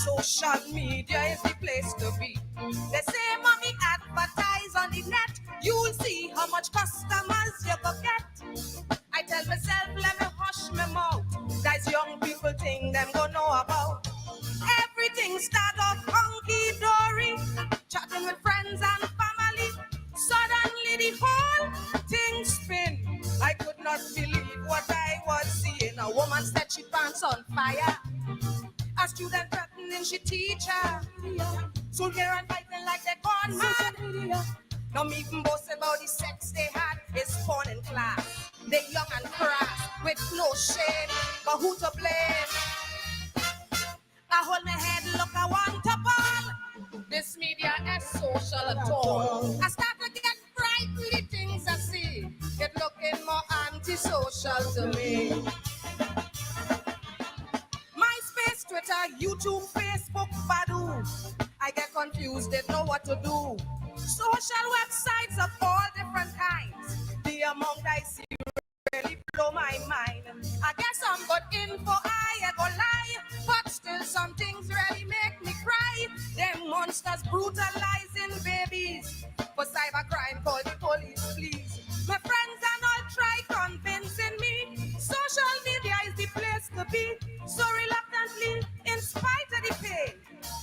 Social media is the place to be. They say, mommy, advertise on the net. You'll see how much customers you go get. I tell myself, let me hush my mouth. Guys, young people think them go know about. Everything start off hunky-dory. Chatting with friends and family. Suddenly the whole thing spin. I could not believe what I was seeing. A woman set she pants on fire. A student threatening she teacher. So here and fighting like they're gone mad. Don't even boast about the sex they had. It's fun in class. They young and crass with no shame. But who to blame? I hold my head, look, I want to ball. This media is social at all. I start to get frightened with things I see. It looking more antisocial to me. MySpace, Twitter, YouTube, Facebook, Badoo. I get confused, didn't know what to do. Social websites of all different kinds. The amount I see really blow my mind. I guess I'm good info, I go lie. But still some things really make me cry. Them monsters brutalizing babies. For cybercrime, call the police, please. My friends and all try convincing me. Social media is the place to be. So reluctantly, in spite of the pain,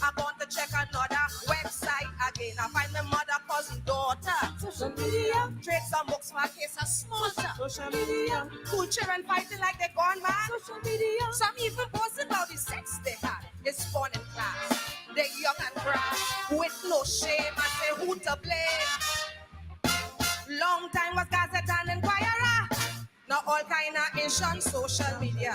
I want to check another website again. I find my mother, cousin, daughter. Social media. Trade some books for a case of smoker. Social media. Cool children fighting like they're gone mad. Social media. Some even posting about the sex they had. It's fun in class. They're young and crass. With no shame. I say who to blame. Long time was Gazette and Inquirer. Now all kind of ish on social media.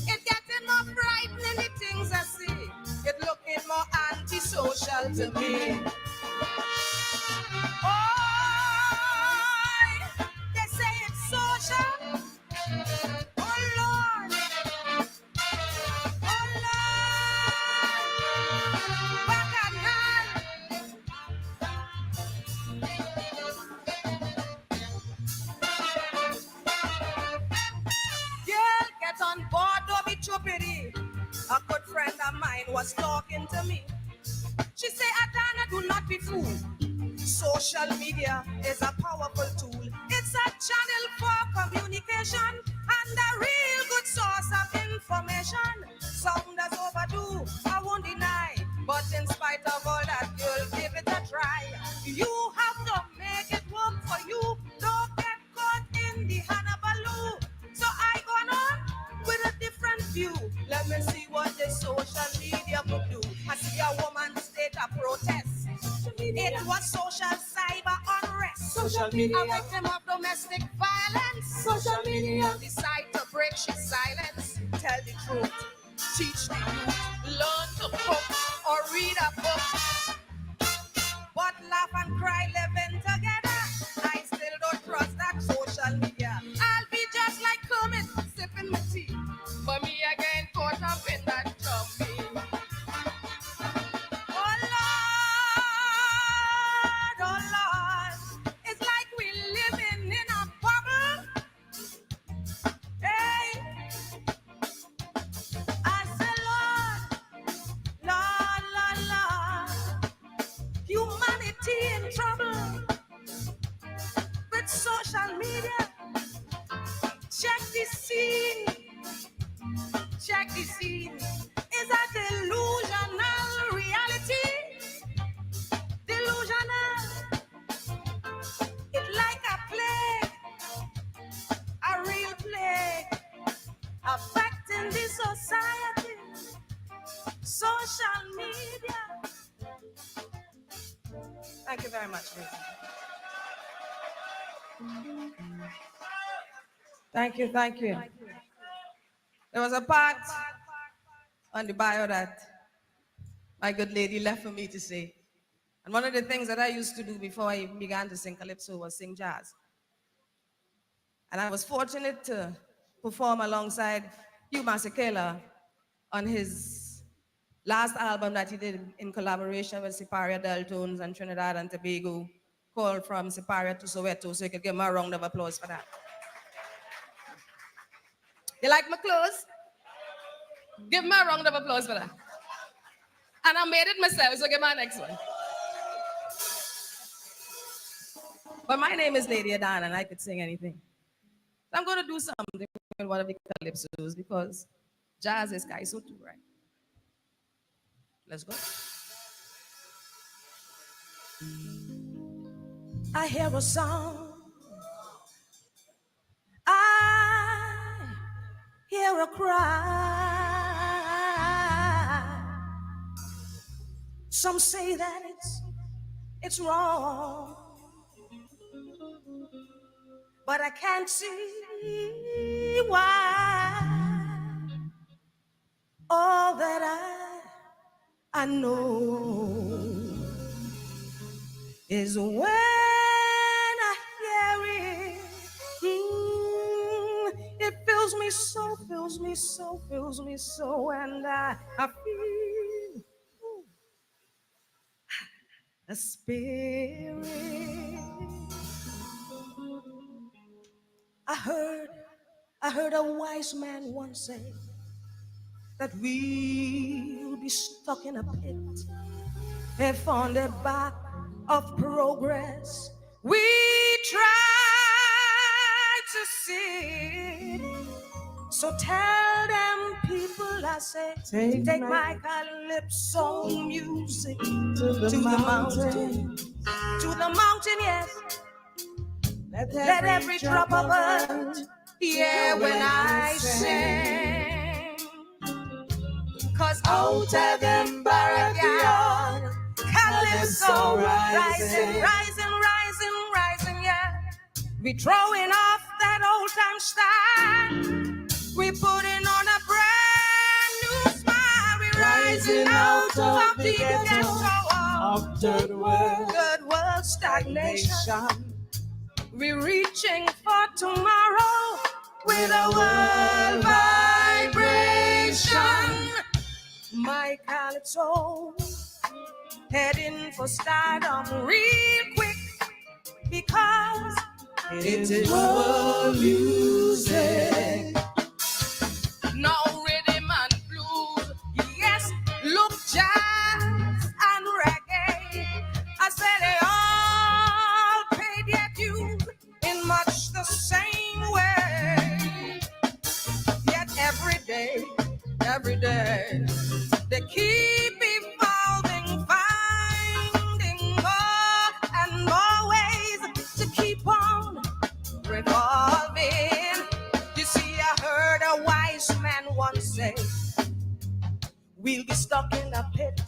It getting more frightening the things I see. It looking more antisocial to me. Oh, they say it's social. Oh Lord, oh Lord, bacchanal. Girl, get on board, don't be choppity. A good friend of mine was talking to me. She said, Adana, do not be fooled. Social media is a powerful tool. It's a channel for communication and a real good source of information. Some that's overdue, I won't deny. But in spite of all that, you'll give it a try. You have to make it work for you. Don't get caught in the Hannabaloo. So I gone on with a different view. Let me see what the social media could do. I see a woman stage a protest. It was social cyber unrest. Social media. A victim of domestic violence. Social media. Decide to break his silence. Tell the truth. Teach the youth. Learn to cook or read a book. But laugh and cry living together. I still don't trust that social media. I'll be just like Kermit, sipping my tea. But me again caught up in that jumpy. Oh Lord, it's like we living in a bubble. Hey, I say Lord, humanity in trouble with social media. Check the scene. Check the scene. Is a delusional reality. Delusional. It's like a plague. A real plague. Affecting the society. Social media. Thank you very much, Lisa. Thank you, thank you. There was a part on the bio that my good lady left for me to say. And one of the things that I used to do before I began to sing calypso was sing jazz. And I was fortunate to perform alongside Hugh Masekela on his last album that he did in collaboration with Siparia Deltones and Trinidad and Tobago, called From Siparia to Soweto. So you could give him a round of applause for that. You like my clothes? Give me a round of applause for that. And I made it myself, so get my next one. But my name is Lady Adan, and I could sing anything. So I'm going to do something with one of the calypsos because jazz is kaiso too, right? Let's go. I hear a song. I hear a cry. Some say that it's wrong, but I can't see why. All that I know is when I hear it, it fills me so, fills me so, fills me so, and I feel a spirit. I heard a wise man once say that we'll be stuck in a pit if on the back of progress we try to sit. So tell them people, I say, take my calypso music to the mountain, yes. Let every drop of earth hear when I sing. 'Cause out of them backyard, calypso rising, rising, rising, rising, yeah. We throwing off that old time style. We putting on a brand new smile. We rising out of the ghetto of third world stagnation. We're reaching for tomorrow with a world vibration. My calypso heading for stardom real quick because it is world music. No rhythm and blues, yes, look, jazz and reggae. I said they all pay their dues in much the same way. Yet every day, they keep evolving, finding more and more ways to keep on revolving. You see, I heard a wise man once say, we'll be stuck in a pit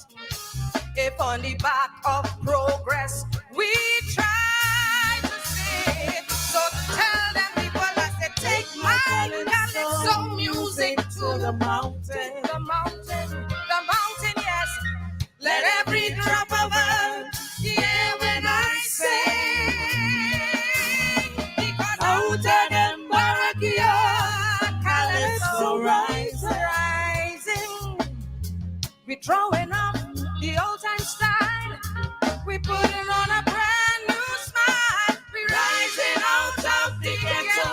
if on the back of progress we try to sit. So tell them people, I said, take my calypso music to the mountain, the mountain, the mountain, yes. Let every drop of earth hear when I sing. Because out of them backyard, calypso rising. We're throwing up the old time style. We putting on a brand new smile. We're rising out of the ghetto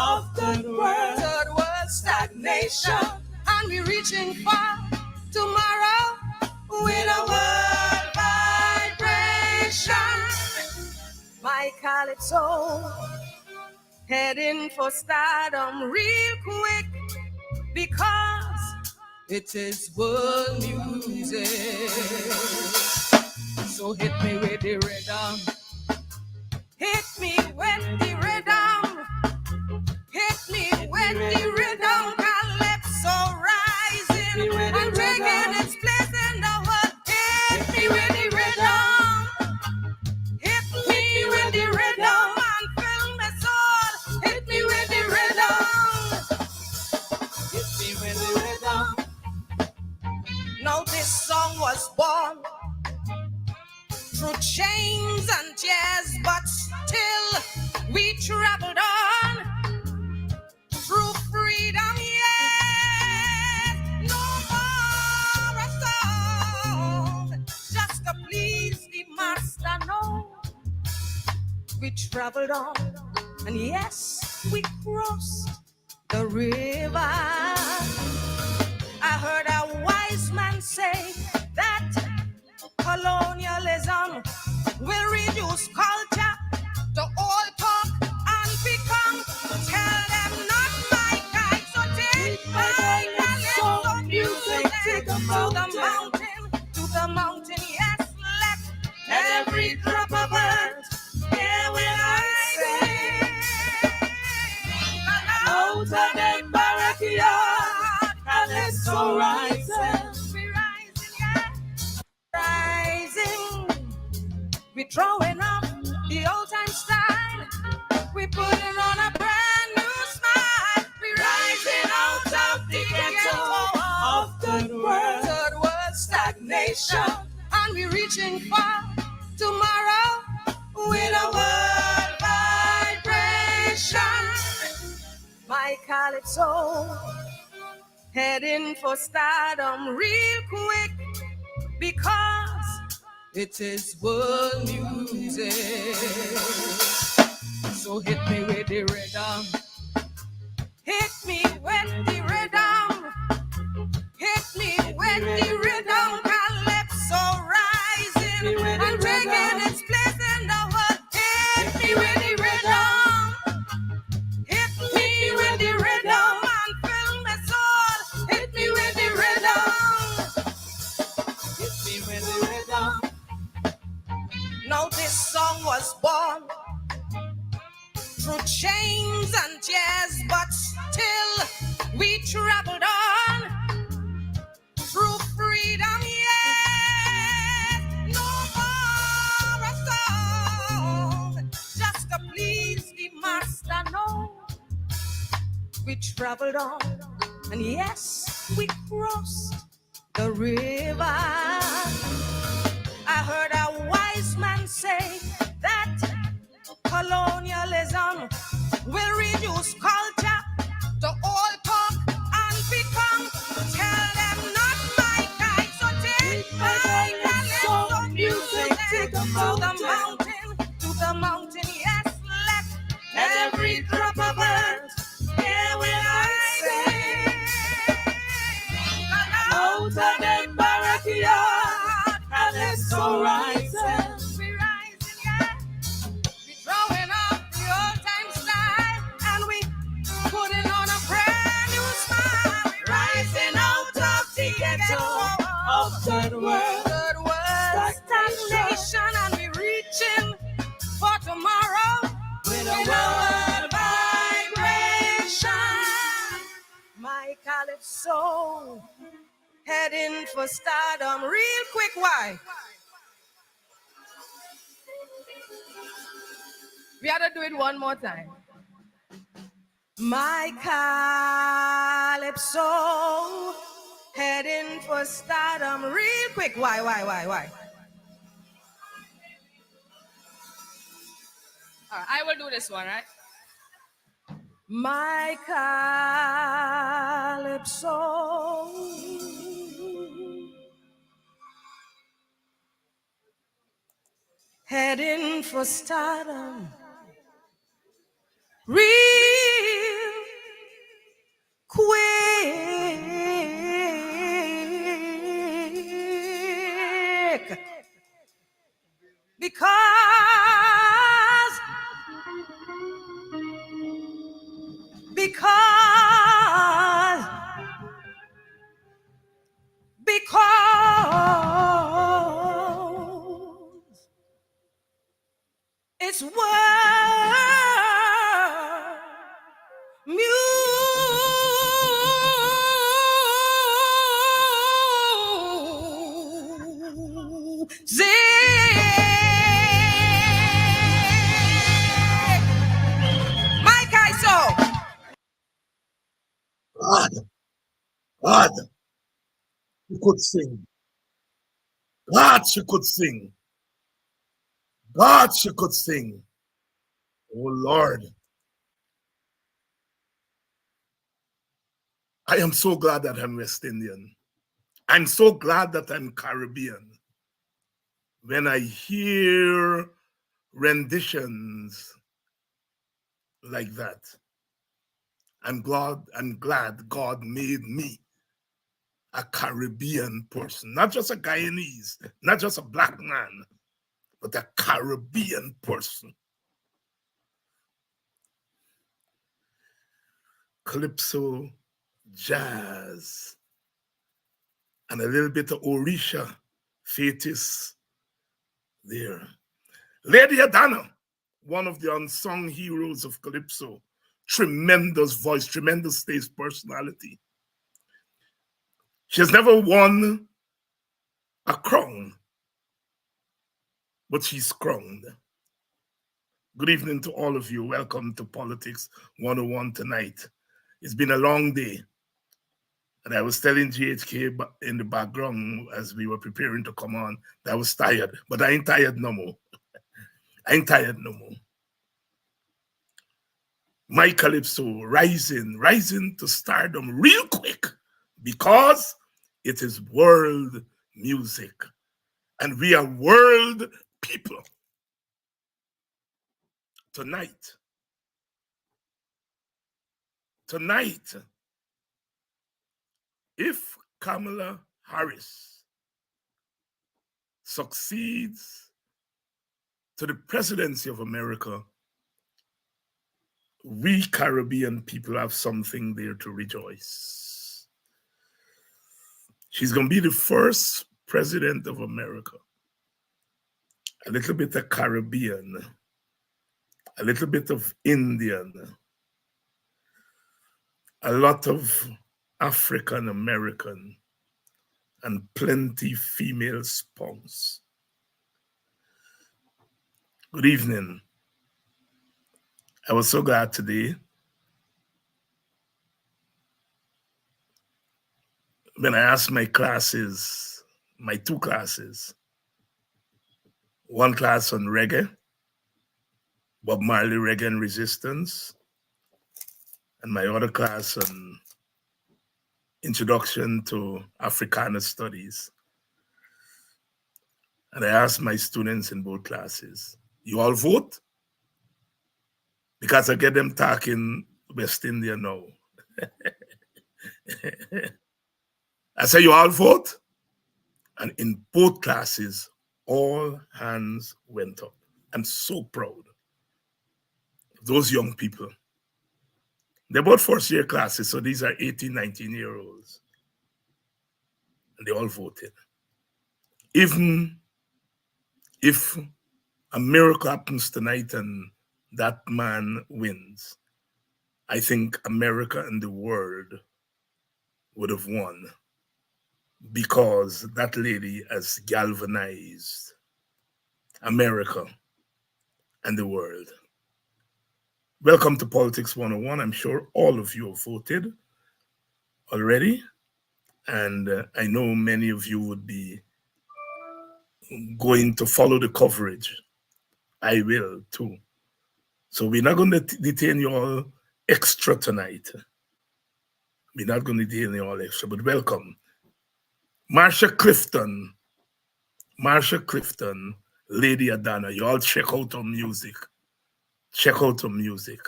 of third world stagnation. And we're reaching for tomorrow with a world vibration. My calypso heading for stardom real quick because it is world music. So hit me with the rhythm. Hit me with the rhythm. Hit me with the rhythm. Calypso rising and taking its place in the world. Hit me with the rhythm. Hit me with the rhythm and fill my soul. Hit me with the rhythm. Hit me with the rhythm. Now this song was born through chains and tears, but still we traveled on through freedom, yes. No more a song just to please the master, no. We traveled on, and yes, we crossed the river. I heard a wise man say that reduce culture to all talk and become. Tell them not my kind, so take my calypso music to the mountain, yes, let every drop of earth hear when I sing. Out of the backyard, calypso rising, we rising, yeah, rising. We throwing up the old time style. We putting on a brand new smile. We rising out of the ghetto of third world stagnation, and we reaching for tomorrow with a world vibration. My calypso heading for stardom real quick, because it is world music. So hit me with the rhythm. Hit me with the rhythm. Hit me with the rhythm. Calypso rising and taking its place in the world. Hit me with the rhythm. Hit me with the rhythm and fill my soul. Hit me with the rhythm. Hit me with the rhythm. Now this song was born through chains and tears, but still we traveled on through freedom, yes. No more a song just to please the master, no. We traveled on, and yes, we crossed the river. I heard a wise man say that colonialism will reduce culture to all talk and become. Tell them not my kind, so take my calypso music to the mountain, yes, let every drop of earth hear when I sing. Out of the backyard, calypso rising, we rising, yeah. We throwing up the old time style, and we putting on a brand new smile. We rising out of the ghetto of third world stagnation, and we reaching for tomorrow with a world vibration. My calypso heading for stardom real quick. Why? We had to do it one more time. My calypso heading for stardom real quick. Why? All right, I will do this one, right? My calypso heading for stardom real quick, because it's world music. Mike Iso. God, she could sing. God, she could sing. God, she could sing. Oh Lord. I am so glad that I'm West Indian. I'm so glad that I'm Caribbean. When I hear renditions like that, I'm glad God made me a Caribbean person, not just a Guyanese, not just a black man, but a Caribbean person. Calypso, jazz, and a little bit of Orisha, Fatis there. Lady Adana, one of the unsung heroes of Calypso, tremendous voice, tremendous stage personality. She has never won a crown, but she's crowned. Good evening to all of you. Welcome to Politics 101 tonight. It's been a long day. And I was telling GHK in the background as we were preparing to come on that I was tired, but I ain't tired no more. I ain't tired no more. My Calypso rising to stardom real quick because it is world music. And we are world people. Tonight, if Kamala Harris succeeds to the presidency of America, we Caribbean people have something there to rejoice. She's going to be the first president of America. A little bit of Caribbean, a little bit of Indian, a lot of African American, and plenty female spouse. Good evening. I was so glad today when I asked my classes, my two classes, one class on reggae, Bob Marley Reggae and Resistance, and my other class on Introduction to Africana Studies. And I asked my students in both classes, you all vote? Because I get them talking West India now. I say, you all vote? And in both classes, all hands went up. I'm so proud of those young people. They're both first-year classes, so these are 18, 19-year-olds. And they all voted. Even if a miracle happens tonight and that man wins, I think America and the world would have won because that lady has galvanized America and the world. Welcome to Politics 101. I'm sure all of you have voted already, and I know many of you would be going to follow the coverage. I will too. So we're not going to detain you all extra tonight. We're not going to detain you all extra, but welcome. Marsha Clifton, Lady Adana, you all check out her music. Check out her music.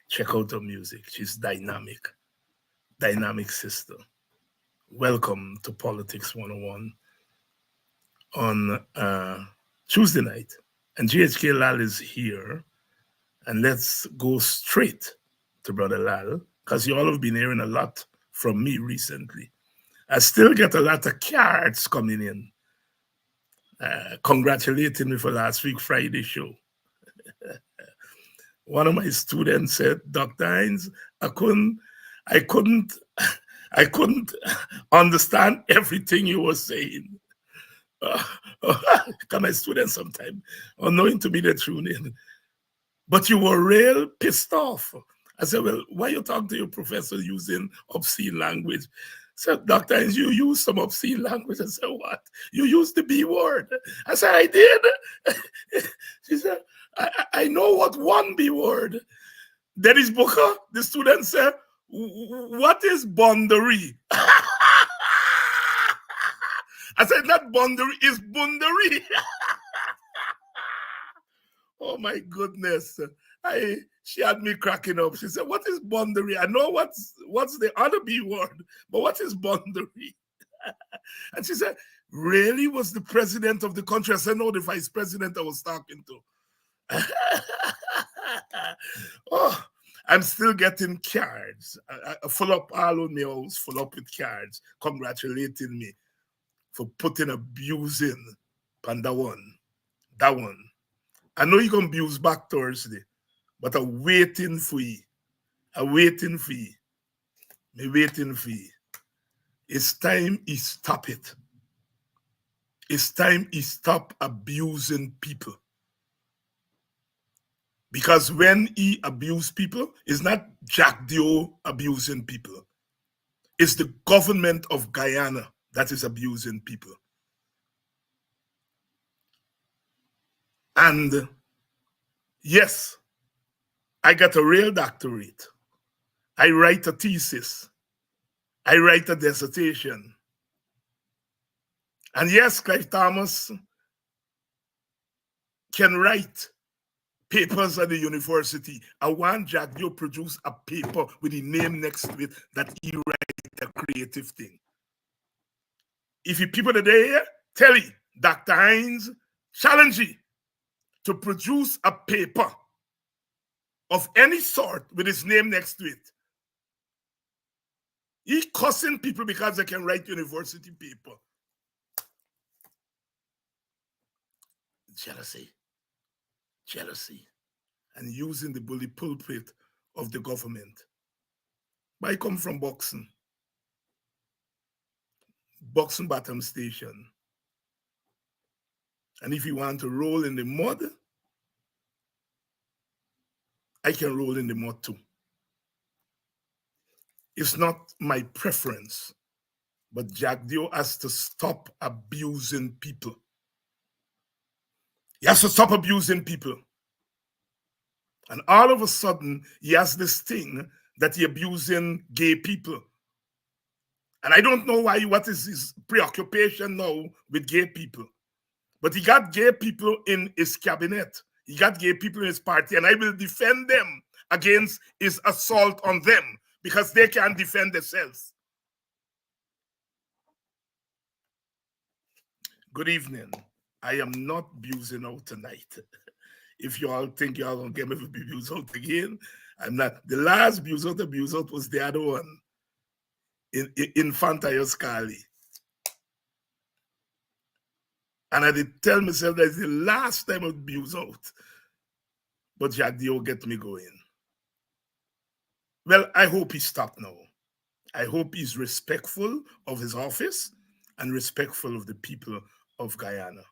Check out her music. She's dynamic sister. Welcome to Politics 101 on Tuesday night. And GHK Lall is here. And let's go straight to Brother Lall, because you all have been hearing a lot from me recently. I still get a lot of cards coming in, congratulating me for last week Friday show. One of my students said, Dr. Hines, I couldn't understand everything you were saying. Because my students sometimes are knowing to be the tune in. But you were real pissed off. I said, well, why you talk to your professor using obscene language? I said, Dr. Hines, you use some obscene language. I said, what? You used the B word. I said, I did. She said, I know what one B word. Dennis Booker, the student said, what is boundary? I said, not boundary, it's boundary. Oh my goodness. She had me cracking up. She said, what is boundary? I know what's the other B word, but what is boundary? And she said, really was the president of the country? I said, no, the vice president I was talking to. Oh, I'm still getting cards. I full up all of my house, full up with cards, congratulating me for putting abusing on that one. That one. I know you're going to abuse back Thursday, but I'm waiting for you. I'm waiting for you. I'm waiting for you. It's time he stop it. It's time he stop abusing people. Because when he abuse people, it's not Jack Dio abusing people. It's the government of Guyana that is abusing people. And yes, I got a real doctorate. I write a thesis. I write a dissertation. And yes, Clive Thomas can write papers at the university. I want Jack Dio produce a paper with the name next to it that he write a creative thing. If you people today, tell you, Dr. Hines, challenge you to produce a paper of any sort with his name next to it. He cussing people because they can write university paper. Jealousy. Jealousy. And using the bully pulpit of the government. But I come from Boxing Bottom Station. And if you want to roll in the mud, I can roll in the mud too. It's not my preference, but Jack Dio has to stop abusing people. He has to stop abusing people. And all of a sudden, he has this thing that he abusing gay people. And I don't know why, what is his preoccupation now with gay people. But he got gay people in his cabinet. He got gay people in his party, and I will defend them against his assault on them because they can't defend themselves. Good evening. I am not abusing out tonight. If you all think you all gonna get me to be abused out again, I'm not. The last abuse out was the other one in Infanta Scali. And I did tell myself that's the last time I'd abuse out. But Jack Dio get me going. Well, I hope he stopped now. I hope he's respectful of his office and respectful of the people of Guyana.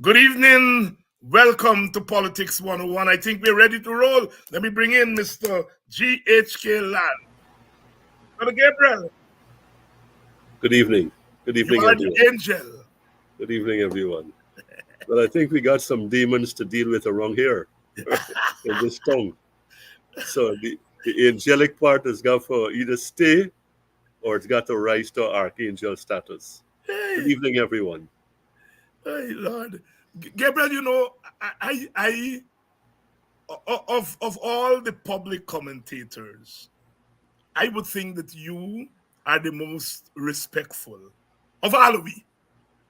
Good evening. Welcome to Politics 101. I think we're ready to roll. Let me bring in Mr. GHK Lall. Brother Gabriel. Good evening. Good evening, You are everyone. the angel. Good evening, everyone. Well, I think we got some demons to deal with around here in this tongue. So the angelic part has got to either stay or it's got to rise to archangel status. Hey. Good evening, everyone. Hey, Lord. Gabriel, you know, I of all the public commentators, I would think that you are the most respectful of all of we.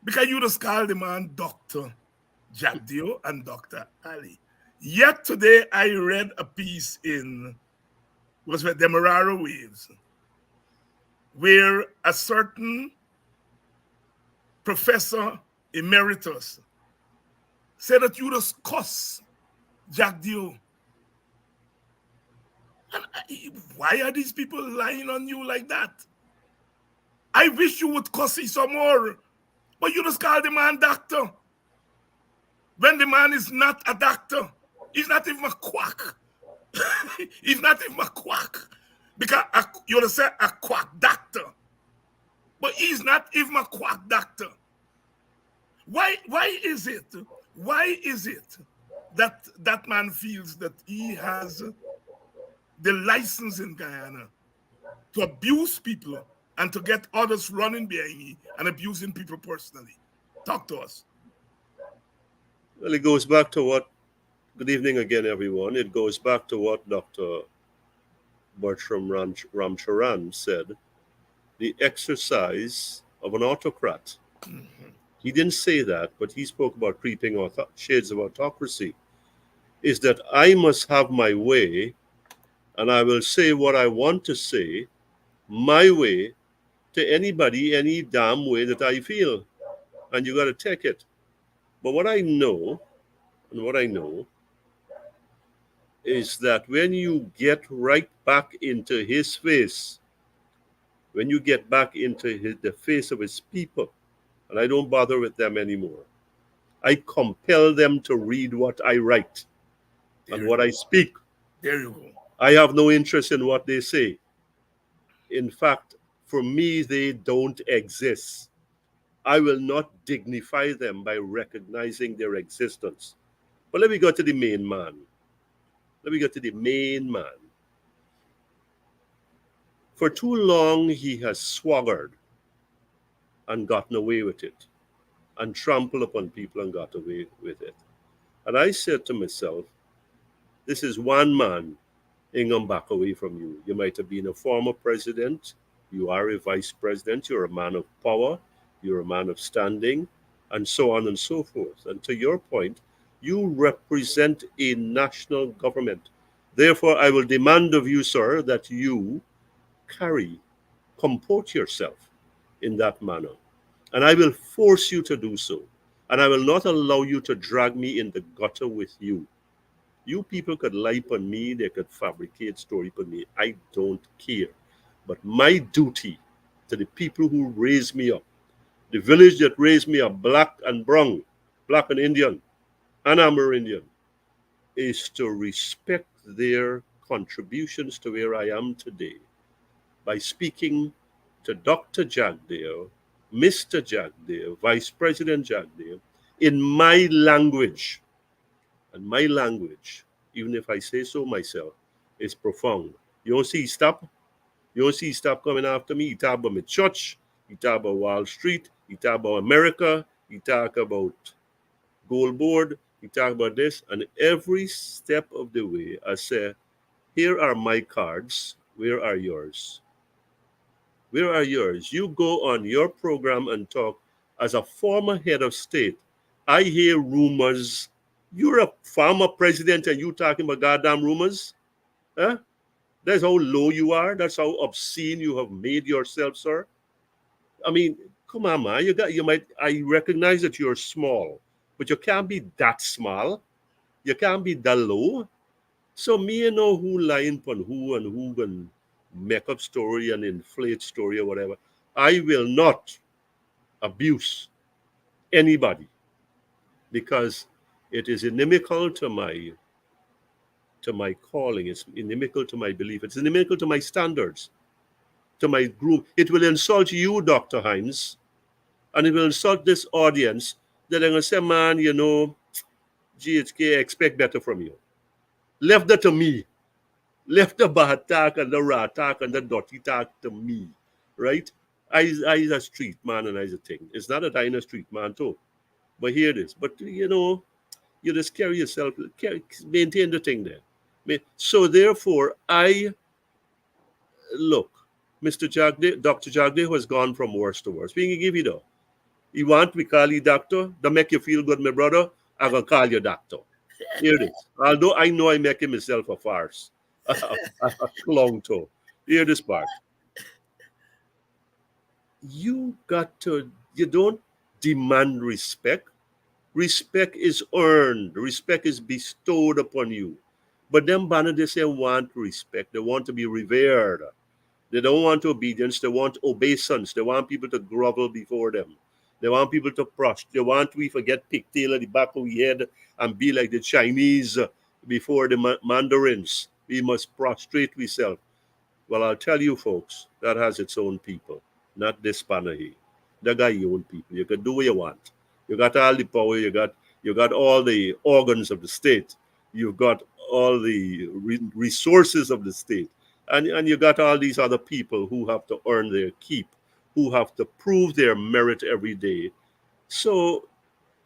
Because you just call the man Dr. Jack Dio and Dr. Ali. Yet today I read a piece in Demerara Waves where a certain professor emeritus said that you just cuss Jack Dio. And why are these people lying on you like that? I wish you would cuss him some more, but you just call the man doctor. When the man is not a doctor, he's not even a quack. He's not even a quack. Because you would say a quack doctor. But he's not even a quack doctor. Why is it that that man feels that he has the license in Guyana to abuse people and to get others running behind him and abusing people personally? Talk to us. Well, it goes back to what, good evening again, everyone. It goes back to what Dr. Bertram Ramcharan said. The exercise of an autocrat. He didn't say that, but he spoke about creeping shades of autocracy. Is that I must have my way, and I will say what I want to say, my way, to anybody, any damn way that I feel. And you got to take it. But what I know, and what I know, is that when you get right back into his face, when you get back into the face of his people, and I don't bother with them anymore, I compel them to read what I write and There you what I go. speak. There you go. I have no interest in what they say. In fact, for me, they don't exist. I will not dignify them by recognizing their existence. But let me go to the main man. Let me go to the main man. For too long, he has swaggered and gotten away with it, and trampled upon people and got away with it. And I said to myself, this is one man ain't gonna back away from you. You might have been a former president, you are a vice president, you're a man of power, you're a man of standing, and so on and so forth. And to your point, you represent a national government. Therefore, I will demand of you, sir, that you carry, comport yourself in that manner. And I will force you to do so. And I will not allow you to drag me in the gutter with you. You people could lie on me, they could fabricate story on me. I don't care. But my duty to the people who raised me up, the village that raised me up, black and brown, black and Indian, and Amerindian, is to respect their contributions to where I am today by speaking to Dr. Jagdeo, Mr. Jagdeo, Vice President Jagdeo, in my language. And my language, even if I say so myself, is profound. You don't see stop. You don't see stop coming after me. He talk about my church. He talk about Wall Street. He talk about America. He talk about Gold Board. He talk about this. And every step of the way, I say, here are my cards. Where are yours? Where are yours? You go on your program and talk as a former head of state. I hear rumors. You're a former president and you talking about goddamn rumors? Huh? That's how low you are. That's how obscene you have made yourself, sir. I mean, come on, man. I recognize that you're small, but you can't be that small. You can't be that low. So me you know who lying upon who and who can make up story and inflate story or whatever. I will not abuse anybody because it is inimical to my calling. It's inimical to my belief. It's inimical to my standards, to my group. It will insult you, Dr. Hines, and it will insult this audience that they're gonna say, man, you know, GHK expect better from you. Left that to me. Left the bad talk and the rat talk and the dirty talk to me, right? I is a street man and I is a thing. It's not that I am a street man too, but here it is. But you know, you just carry yourself, maintain the thing there. So therefore, I look, Mr. Jagde, Dr. Jagde has gone from worse to worse. We can give you though. You want me call you doctor? That make you feel good, my brother? I'm gonna call you doctor. Here it is. Although I know I make myself a farce. A clown too. Hear this part. You don't demand respect. Respect is earned. Respect is bestowed upon you. But them banner they say want respect. They want to be revered. They don't want obedience. They want obeisance. They want people to grovel before them. They want people to prostrate. They want we forget pigtail at the back of we head and be like the Chinese before the Mandarins. We must prostrate ourselves. Well, I'll tell you, folks, that has its own people, not this Panahi. That got your own people. You can do what you want. You got all the power. You got all the organs of the state. You've got all the resources of the state, and you got all these other people who have to earn their keep, who have to prove their merit every day. So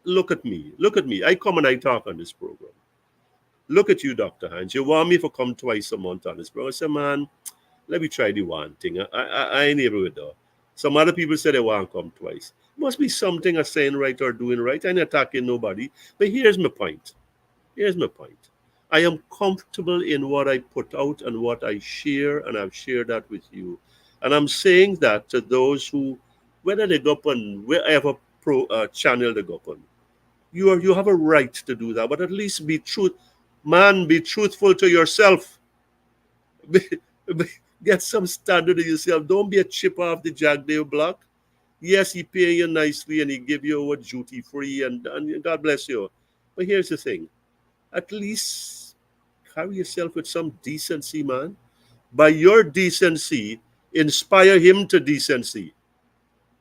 look at me. Look at me. I come and I talk on this program. Look at you, Dr. Hans. You want me to come twice a month on this program? I say, man, let me try the one thing. I ain't able with that. Some other people say they want to come twice. Must be something I'm saying right or doing right. I'm not attacking nobody. But here's my point. Here's my point. I am comfortable in what I put out and what I share, and I've shared that with you. And I'm saying that to those who, whether they go up on wherever channel they go up on, you have a right to do that. But at least be truth, man. Be truthful to yourself. Be, get some standard of yourself. Don't be a chip off the Jack Dale block. Yes, he pay you nicely and he give you a duty free and God bless you. But here's the thing. At least carry yourself with some decency, man. By your decency, inspire him to decency.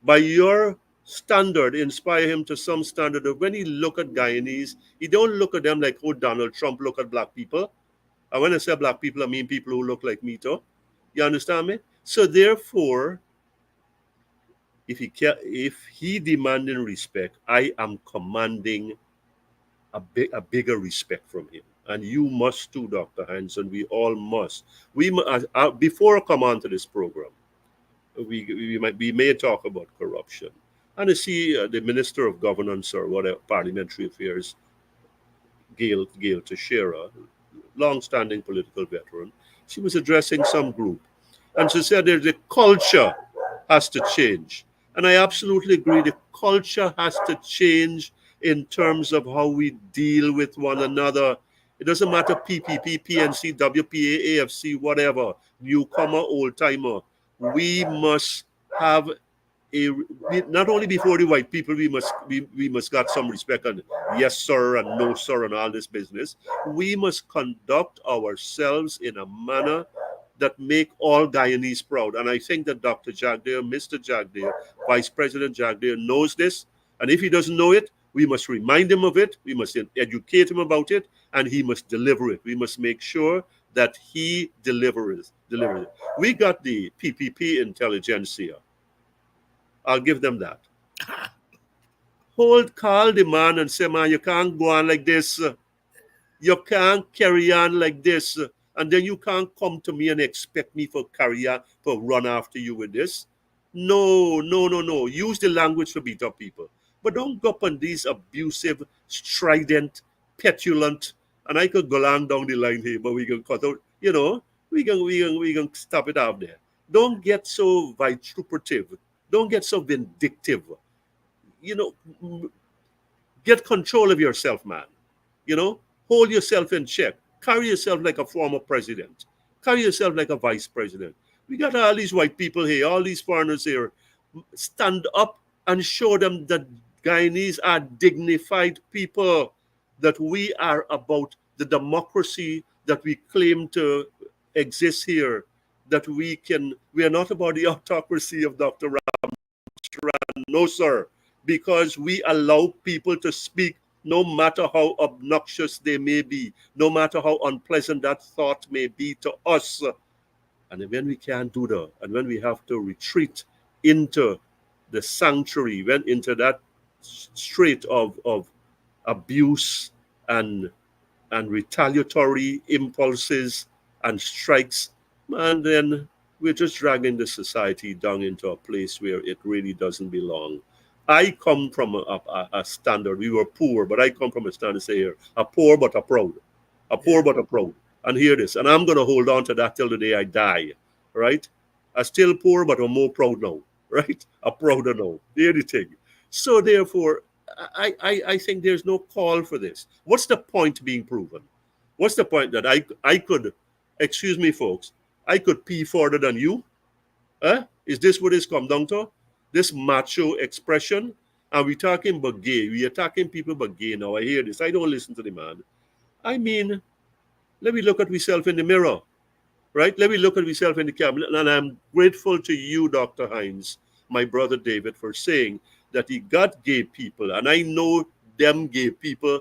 By your standard, inspire him to some standard of when he look at Guyanese, he don't look at them like, oh, Donald Trump look at black people. And when I say black people, I mean people who look like me too. You understand me? So therefore, if he demanding respect, I am commanding a bigger respect from him. And you must too, Dr. Hanson. We all must. Before I come on to this program, we may talk about corruption. And I see the Minister of Governance or whatever, Parliamentary Affairs, Gail Teixeira, long-standing political veteran, she was addressing some group. And she said there's a culture has to change. And I absolutely agree. The culture has to change in terms of how we deal with one another. It doesn't matter PPP, PNC, WPA, AFC, whatever, newcomer, old timer. We must have not only before the white people, we must got some respect and yes sir and no sir and all this business. We must conduct ourselves in a manner that make all Guyanese proud. And I think that Dr. Jagdeo, Mr. Jagdeo, Vice President Jagdeo knows this. And if he doesn't know it, we must remind him of it. We must educate him about it, and he must deliver it. We must make sure that he delivers it. We got the PPP intelligentsia. I'll give them that. Call the man and say, man, you can't go on like this. You can't carry on like this. And then you can't come to me and expect me for run after you with this. No. Use the language to beat up people. But don't go up on these abusive, strident, petulant, and I could go on down the line here, but we can cut out, we can stop it out there. Don't get so vituperative. Don't get so vindictive. Get control of yourself, man. Hold yourself in check. Carry yourself like a former president. Carry yourself like a vice president. We got all these white people here, all these foreigners here. Stand up and show them that Guyanese are dignified people, that we are about the democracy that we claim to exist here, that we are not about the autocracy of Dr. Ramcharan, no sir, because we allow people to speak no matter how obnoxious they may be, no matter how unpleasant that thought may be to us. And when we can't do that, and when we have to retreat into the sanctuary, went into that strait of abuse and retaliatory impulses and strikes, and then we're just dragging the society down into a place where it really doesn't belong. I come from a standard. We were poor, but I come from a standard, say here, a poor but a proud. A poor but a proud. And hear this, and I'm going to hold on to that till the day I die, right? I'm still poor, but I'm more proud now, right? I'm prouder now. Hear the thing. So therefore, I think there's no call for this. What's the point being proven? What's the point that I could, excuse me, folks, I could pee further than you? Is this what it's come down to? This macho expression? And we're talking about gay. We are talking people about gay now. I hear this. I don't listen to the man. I mean, let me look at myself in the mirror, right? Let me look at myself in the camera. And I'm grateful to you, Dr. Hines, my brother David, for saying that he got gay people. And I know them gay people.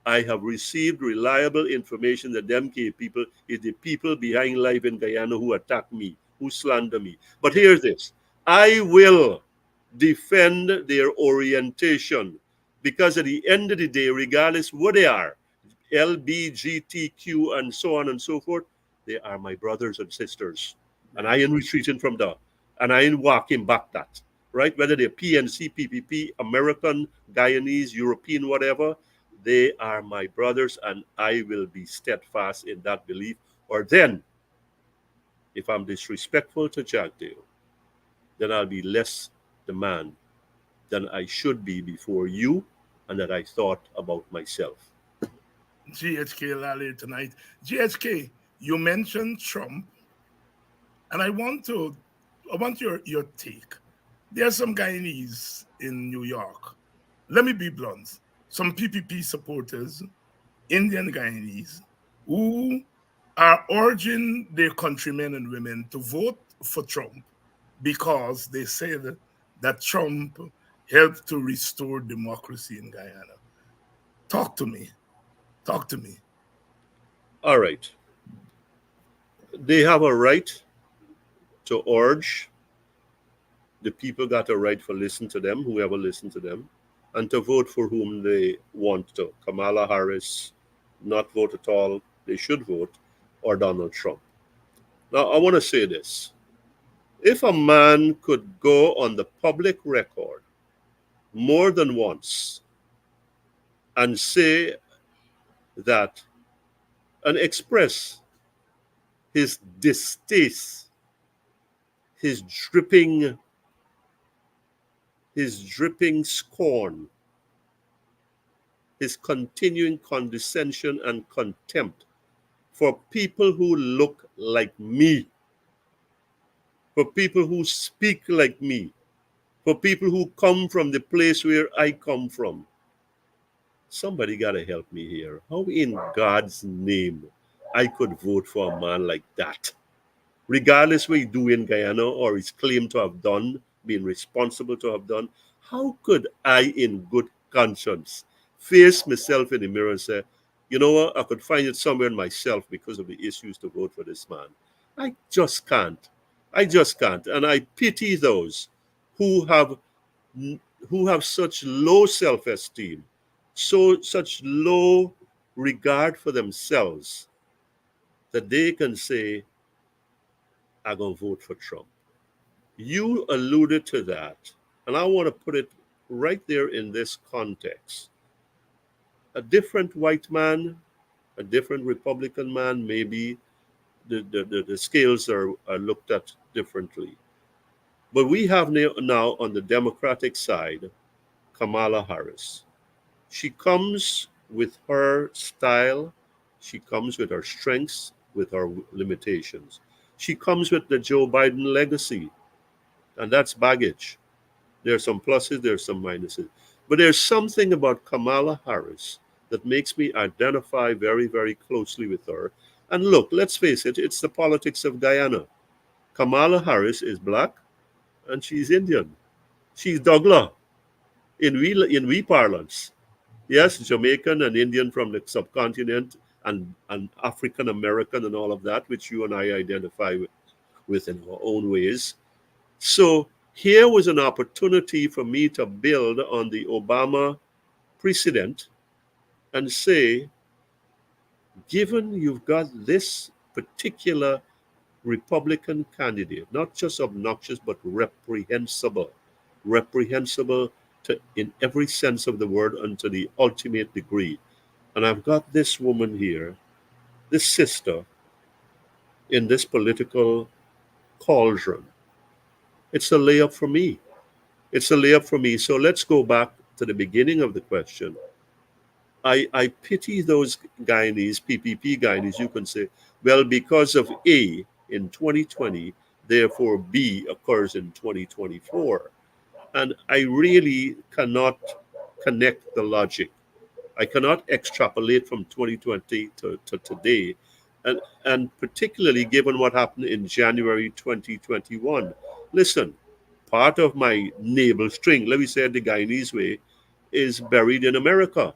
I have received reliable information that them gay people is the people behind life in Guyana who attack me, who slander me. But here's this. I will defend their orientation, because at the end of the day, regardless what they are, LBGTQ and so on and so forth, they are my brothers and sisters. And I am retreating from that. And I am walking back that. right? Whether they're PNC, PPP, American, Guyanese, European, whatever, they are my brothers, and I will be steadfast in that belief. Or then, if I'm disrespectful to Jagdale, then I'll be less the man than I should be before you, and that I thought about myself. GHK Lall tonight. GHK, you mentioned Trump, and I want your take. There are some Guyanese in New York. Let me be blunt. Some PPP supporters, Indian Guyanese, who are urging their countrymen and women to vote for Trump because they said that Trump helped to restore democracy in Guyana. Talk to me. Talk to me. All right. They have a right to urge the people got a right for listen to them, whoever listened to them, and to vote for whom they want to. Kamala Harris, not vote at all, they should vote, or Donald Trump. Now, I want to say this. If a man could go on the public record more than once and say that and express his distaste, his dripping, his dripping scorn, his continuing condescension and contempt for people who look like me, for people who speak like me, for people who come from the place where I come from. Somebody got to help me here. How in God's name I could vote for a man like that? Regardless what he do in Guyana or his claim to have done, being responsible to have done, how could I, in good conscience, face myself in the mirror and say, you know what, I could find it somewhere in myself because of the issues to vote for this man. I just can't. I just can't. And I pity those who have who have such low self-esteem, such low regard for themselves that they can say, I'm gonna vote for Trump. You alluded to that, and I want to put it right there in this context. A different white man, a different Republican man, maybe the scales are looked at differently. But we have now on the Democratic side Kamala Harris. She comes with her style, she comes with her strengths, with her limitations. She comes with the Joe Biden legacy, and that's baggage. There's some pluses, there's some minuses. But there's something about Kamala Harris that makes me identify very, very closely with her. And look, let's face it, it's the politics of Guyana. Kamala Harris is black and she's Indian. She's Douglas in we parlance. Yes, Jamaican and Indian from the subcontinent and African American and all of that, which you and I identify with in our own ways. So here was an opportunity for me to build on the Obama precedent and say, given you've got this particular Republican candidate, not just obnoxious, but reprehensible in every sense of the word and to the ultimate degree. And I've got this woman here, this sister, in this political cauldron. It's a layup for me. It's a layup for me. So let's go back to the beginning of the question. I pity those Guyanese, PPP Guyanese, you can say, well, because of A in 2020, therefore B occurs in 2024. And I really cannot connect the logic. I cannot extrapolate from 2020 to today, and particularly given what happened in January 2021. Listen, part of my navel string, let me say it the Guyanese way, is buried in America.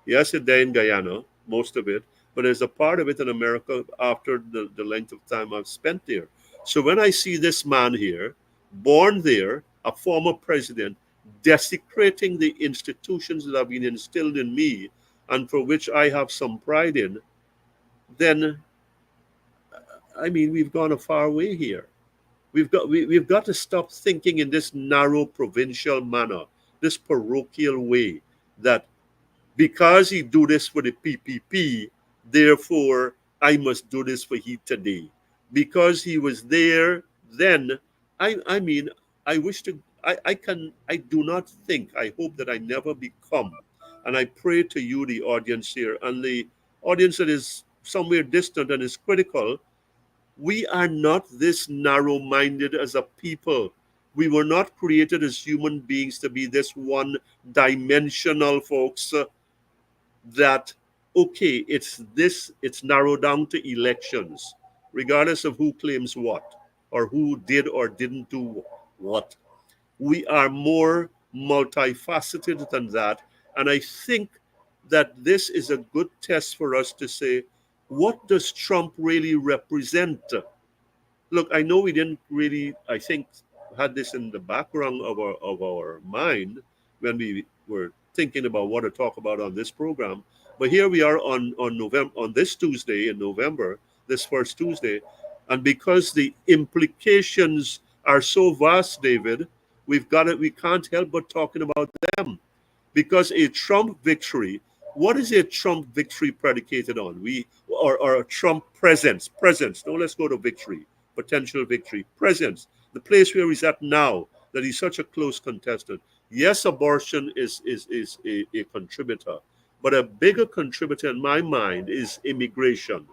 Yes, it's there in Guyana, most of it, but there's a part of it in America after the length of time I've spent there. So when I see this man here, born there, a former president, desecrating the institutions that have been instilled in me and for which I have some pride in, then, I mean, we've gone a far way here. We've got to stop thinking in this narrow provincial manner, this parochial way, that because he do this for the PPP, therefore I must do this for he today. Because he was there then, I mean, I wish to, I do not think, I hope that I never become, and I pray to you, the audience here, and the audience that is somewhere distant and is critical, we are not this narrow minded as a people. We were not created as human beings to be this one dimensional, folks. That, okay, it's narrowed down to elections, regardless of who claims what or who did or didn't do what. We are more multifaceted than that. And I think that this is a good test for us to say, what does Trump really represent? Look, I know we didn't really, I think, had this in the background of our mind when we were thinking about what to talk about on this program. But here we are on November, on this Tuesday in November, this first Tuesday, and because the implications are so vast, David, we've got it. We can't help but talking about them, because a Trump victory, what is a Trump victory predicated on? Or a Trump presence. No, let's go to victory, potential victory, presence, the place where he's at now, that he's such a close contestant. Yes, abortion is a contributor, but a bigger contributor in my mind is immigration.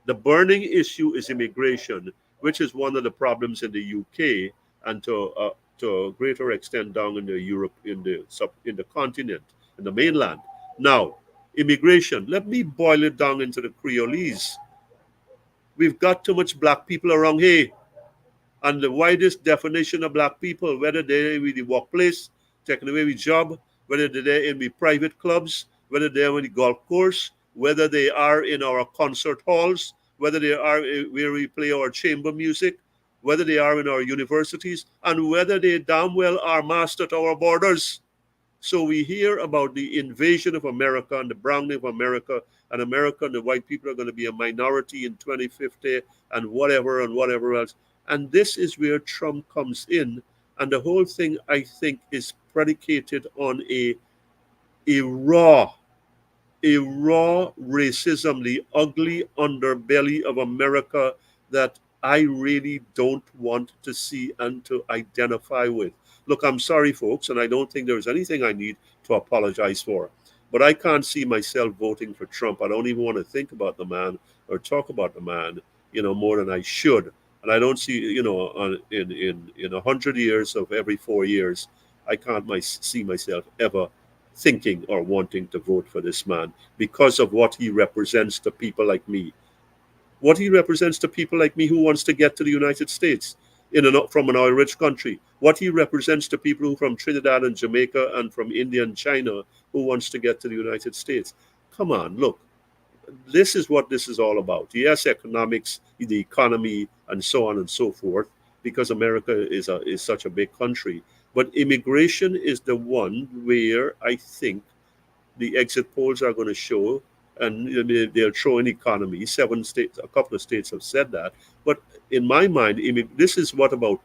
The burning issue is immigration, which is one of the problems in the UK, and to a greater extent down in the Europe, in the continent, in the mainland. Now, immigration. Let me boil it down into the Creolese. We've got too much black people around here, and the widest definition of black people, whether they're in the workplace, taking away with job, whether they're in the private clubs, whether they're in the golf course, whether they are in our concert halls, whether they are where we play our chamber music, whether they are in our universities, and whether they damn well are masked at our borders. So we hear about the invasion of America and the browning of America, and America and the white people are going to be a minority in 2050 and whatever else. And this is where Trump comes in. And the whole thing, I think, is predicated on a raw, a raw racism, the ugly underbelly of America that I really don't want to see and to identify with. Look, I'm sorry, folks, and I don't think there's anything I need to apologize for. But I can't see myself voting for Trump. I don't even want to think about the man or talk about the man, more than I should. And I don't see, in 100 years of every 4 years, I can't see myself ever thinking or wanting to vote for this man because of what he represents to people like me. What he represents to people like me who wants to get to the United States from an oil-rich country. What he represents to people who from Trinidad and Jamaica and from India and China who wants to get to the United States. Come on, look, this is what this is all about. Yes, economics, the economy, and so on and so forth, because America is such a big country. But immigration is the one where I think the exit polls are going to show, and they'll throw in economy. 7 states, a couple of states have said that. But in my mind, this is what about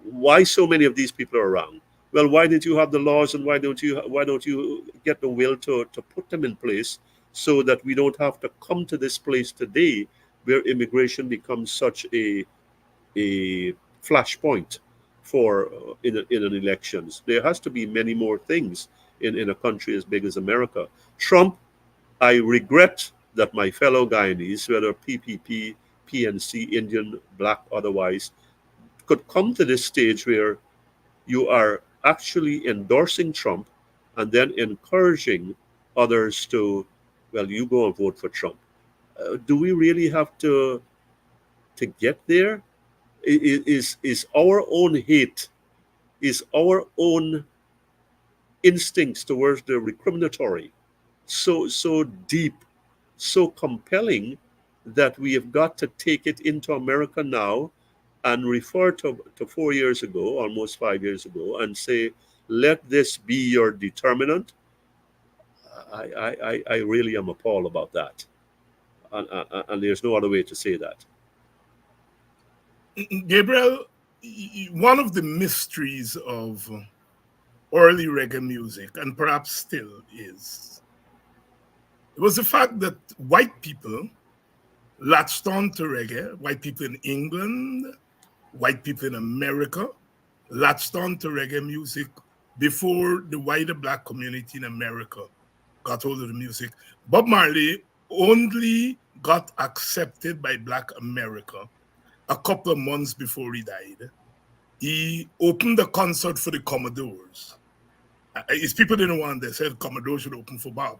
why so many of these people are around. Well, why did you have the laws, and why don't you get the will to put them in place so that we don't have to come to this place today where immigration becomes such a flashpoint for in an elections. There has to be many more things in a country as big as America. Trump, I regret that my fellow Guyanese, whether PPP, PNC, Indian, black, otherwise, could come to this stage where you are actually endorsing Trump and then encouraging others to, well, you go and vote for Trump. Do we really have to get there? Is our own hate, is our own instincts towards the recriminatory so deep, so compelling, that we have got to take it into America now and refer to 4 years ago, almost 5 years ago, and say, let this be your determinant? I really am appalled about that. And there's no other way to say that. Gabriel, one of the mysteries of early reggae music, and perhaps still is, it was the fact that white people latched on to reggae, white people in England, white people in America, latched on to reggae music before the wider black community in America got hold of the music. Bob Marley only got accepted by black America a couple of months before he died. He opened a concert for the Commodores. His people didn't want this. Said Commodore should open for Bob.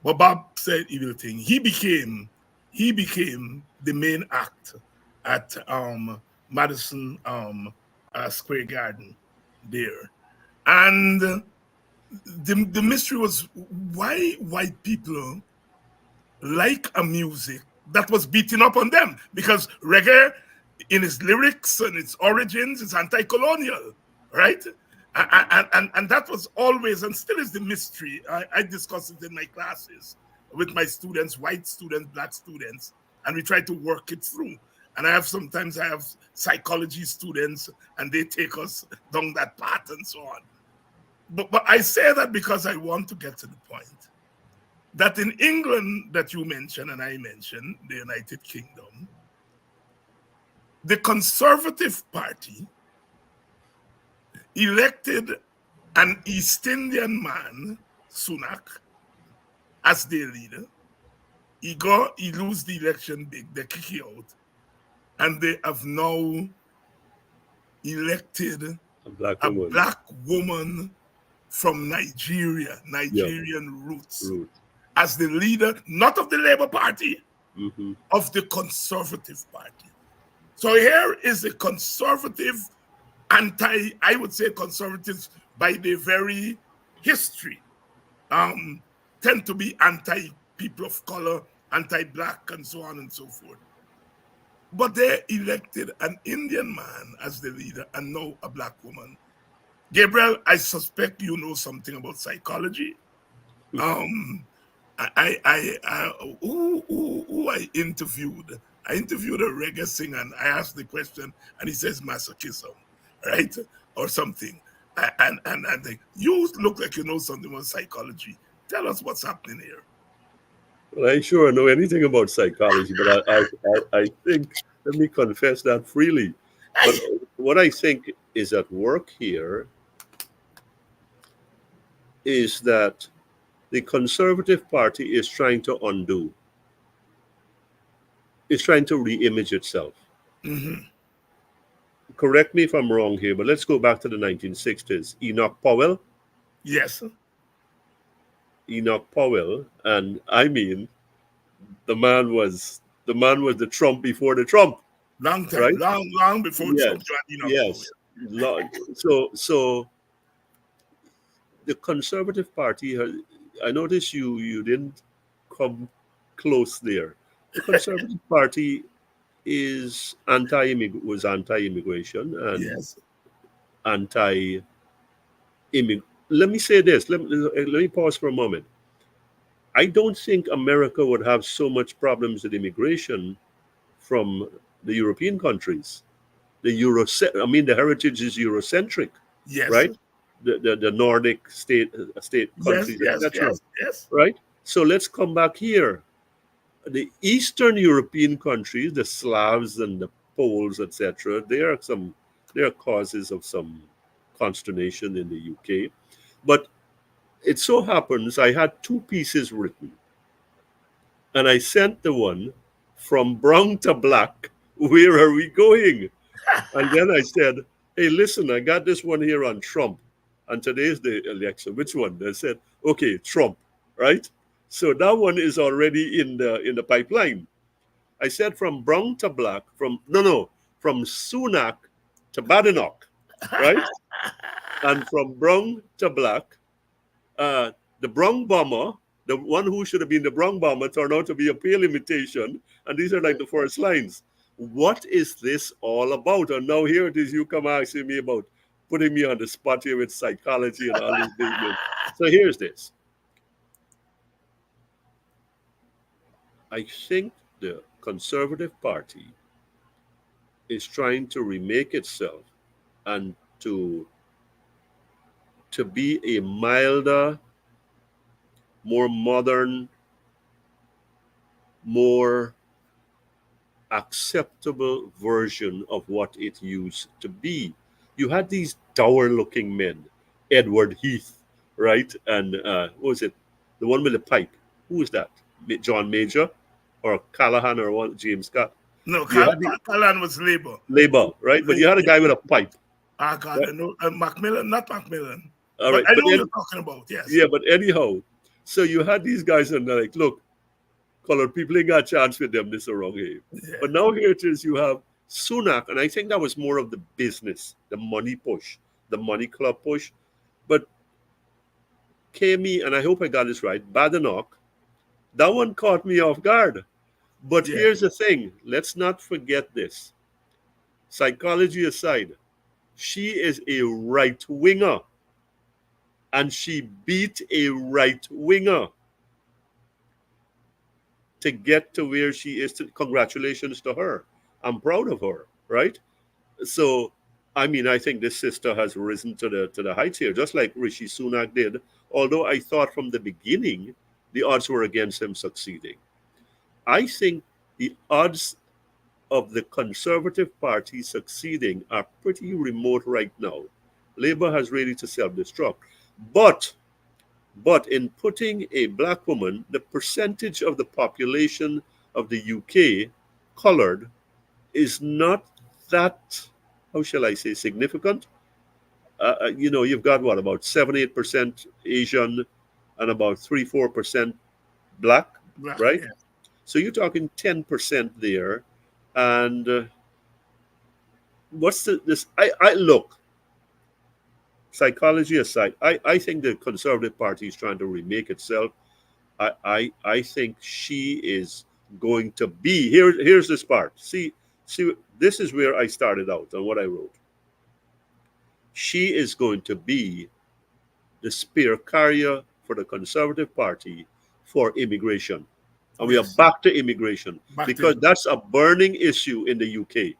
But Bob said evil thing. He became the main act at Madison Square Garden there. And the mystery was why white people like a music that was beating up on them, because reggae in its lyrics and its origins is anti-colonial, right? And that was always and still is the mystery. I discuss it in my classes with my students, white students, black students, and we try to work it through. And sometimes I have psychology students and they take us down that path and so on. But I say that because I want to get to the point that in England that you mentioned and I mentioned, the United Kingdom, the Conservative Party elected an East Indian man, Sunak, as their leader. He lose the election big, they kick him out. And they have now elected a black woman from Nigeria, Nigerian roots, as the leader, not of the Labour Party, of the Conservative Party. So here is a conservative, I would say conservatives by their very history, tend to be anti-people of color, anti-black, and so on and so forth. But they elected an Indian man as the leader and now a black woman. Gabriel, I suspect you know something about psychology. Who I interviewed a reggae singer and I asked the question and he says masochism, right? Or something. And you look like you know something about psychology. Tell us what's happening here. Well, I ain't sure I know anything about psychology, but I think, let me confess that freely. But what I think is at work here is that the Conservative Party is trying to undo, is trying to re-image itself. Mm-hmm. Correct me if I'm wrong here, but let's go back to the 1960s. Enoch Powell, Yes. and I mean, the man was the Trump before the Trump, Long time, right? long before Trump Yes, joined Enoch Powell. yes. So the Conservative Party, I noticed you didn't come close there. The Conservative Party was anti-immigration and Yes. anti. Let me say this. Let me pause for a moment. I don't think America would have so much problems with immigration from the European countries. The heritage is Eurocentric, Yes. right? The Nordic state Yes. countries, Yes. etc. Yes. Yes. Right. So let's come back here. The Eastern European countries, the Slavs and the Poles, etc. There are causes of some consternation in the UK, but it so happens I had two pieces written, and I sent the one from brown to black. Where are we going? And then I said, hey, listen, I got this one here on Trump. And today's the election. Which one? They said, okay, Trump, right? So that one is already in the pipeline. I said from brown to black, from Sunak to Badenoch, right? And from brown to black, the brown bomber, the one who should have been the brown bomber, turned out to be a pale imitation. And these are like the first lines. What is this all about? And now here it is, you come asking me about putting me on the spot here with psychology and all these things. So here's this. I think the Conservative Party is trying to remake itself and to be a milder, more modern, more acceptable version of what it used to be. You had these dour looking men, Edward Heath, right? And what was it? The one with the pipe. Who was that? John Major or Callahan or one, James Scott? No, You had the Callan was Labour. Labour, right? But you had a guy with a pipe. Ah, God, Right? I know. Macmillan, not Macmillan. All But right. I know you're talking about, yes. Yeah, but anyhow, so you had these guys and they're like, look, colored people ain't got a chance with them this wrong here. Yeah. But now here it is, you have Sunak, and I think that was more of the business, the money push, the money club push. But Kami, and I hope I got this right, Badenoch, that one caught me off guard. But Yeah. here's the thing, let's not forget this. Psychology aside, she is a right winger, and she beat a right winger to get to where she is. Congratulations to her. I'm proud of her, right? So, I mean, I think this sister has risen to the heights here, just like Rishi Sunak did. Although I thought from the beginning the odds were against him succeeding. I think the odds of the Conservative Party succeeding are pretty remote right now. Labour has ready to self-destruct, but in putting a black woman, the percentage of the population of the UK colored is not that, how shall I say, significant. You've got what, about 7-8% Asian and about 3-4% black, Black, right? yeah. So you're talking 10% there. And what's this? I look, psychology aside, I think the Conservative Party is trying to remake itself. I think she is going to be here's this part. See, this is where I started out and what I wrote. She is going to be the spear carrier for the Conservative Party for immigration. And we are Yes. back to immigration Back to because that's a burning issue in the UK.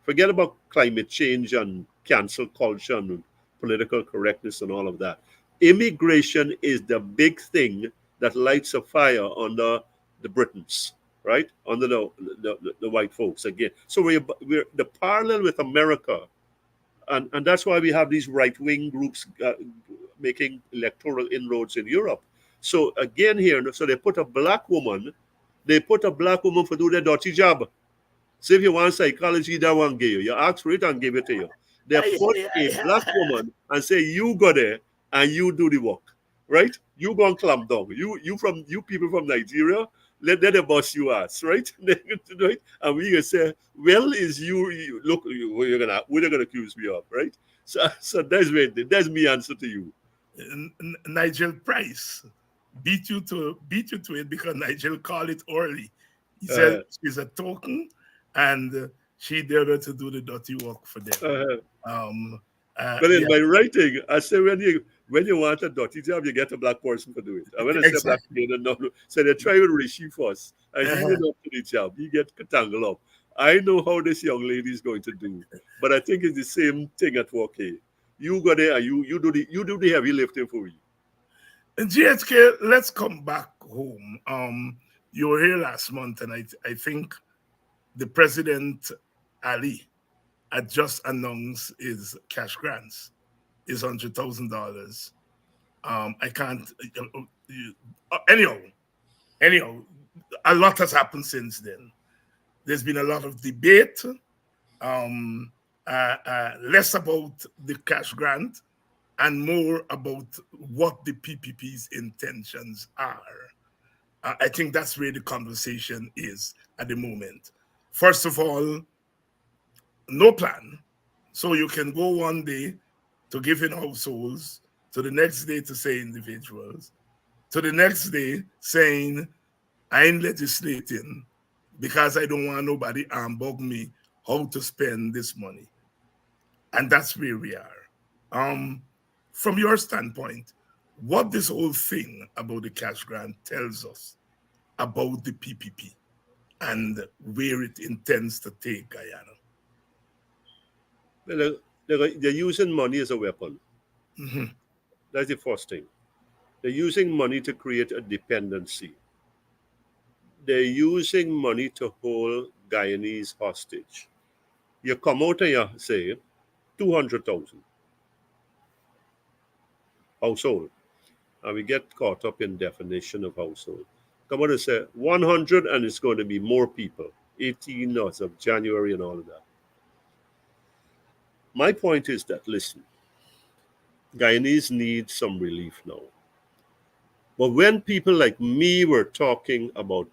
Forget about climate change and cancel culture and political correctness and all of that. Immigration is the big thing that lights a fire under the Britons, right? Under the white folks again. So we're the parallel with America, and that's why we have these right wing groups making electoral inroads in Europe. So again here, so they put a black woman for do their dirty job. So if you want psychology, that one give you. You ask for it and give it to you. They put a black woman and say, you go there and you do the work. Right? You go and clamp down. You people from Nigeria, let them boss you ass, right? Right? And we can say, well, is look what you're gonna accuse me of, right? So that's me answer to you. Nigel Price beat you to it because Nigel called it early. He said Uh, she's a token, and she dare her to do the dirty work for them. uh, Um, But in yeah, my writing, I say when you want a dirty job, you get a black person to do it. And when I say black, exactly. they don't know. So they try with Rishi first, and he Uh-huh. went up to the job. He get tangled up. I know how this young lady is going to do, but I think it's the same thing at work here. You go there and you do the heavy lifting for me. And GHK, let's come back home. You were here last month, and I think the president Ali had just announced his cash grants, his $100,000. I can't. Anyhow, anyhow, a lot has happened since then. There's been a lot of debate, less about the cash grant and more about what the PPP's intentions are. I think that's where the conversation is at the moment. First of all, no plan. So you can go one day to give in households, to the next day to say individuals, to the next day saying, I ain't legislating because I don't want nobody bug me how to spend this money. And that's where we are. Um, from your standpoint, what this whole thing about the cash grant tells us about the PPP and where it intends to take Guyana. Well, They're using money as a weapon. Mhm. That's the first thing. They're using money to create a dependency. They're using money to hold Guyanese hostage. You come out and you say 200,000 household, and we get caught up in definition of household. Come out and say 100, and it's going to be more people. 18 of January and all of that. My point is that listen, Guyanese need some relief now. But when people like me were talking about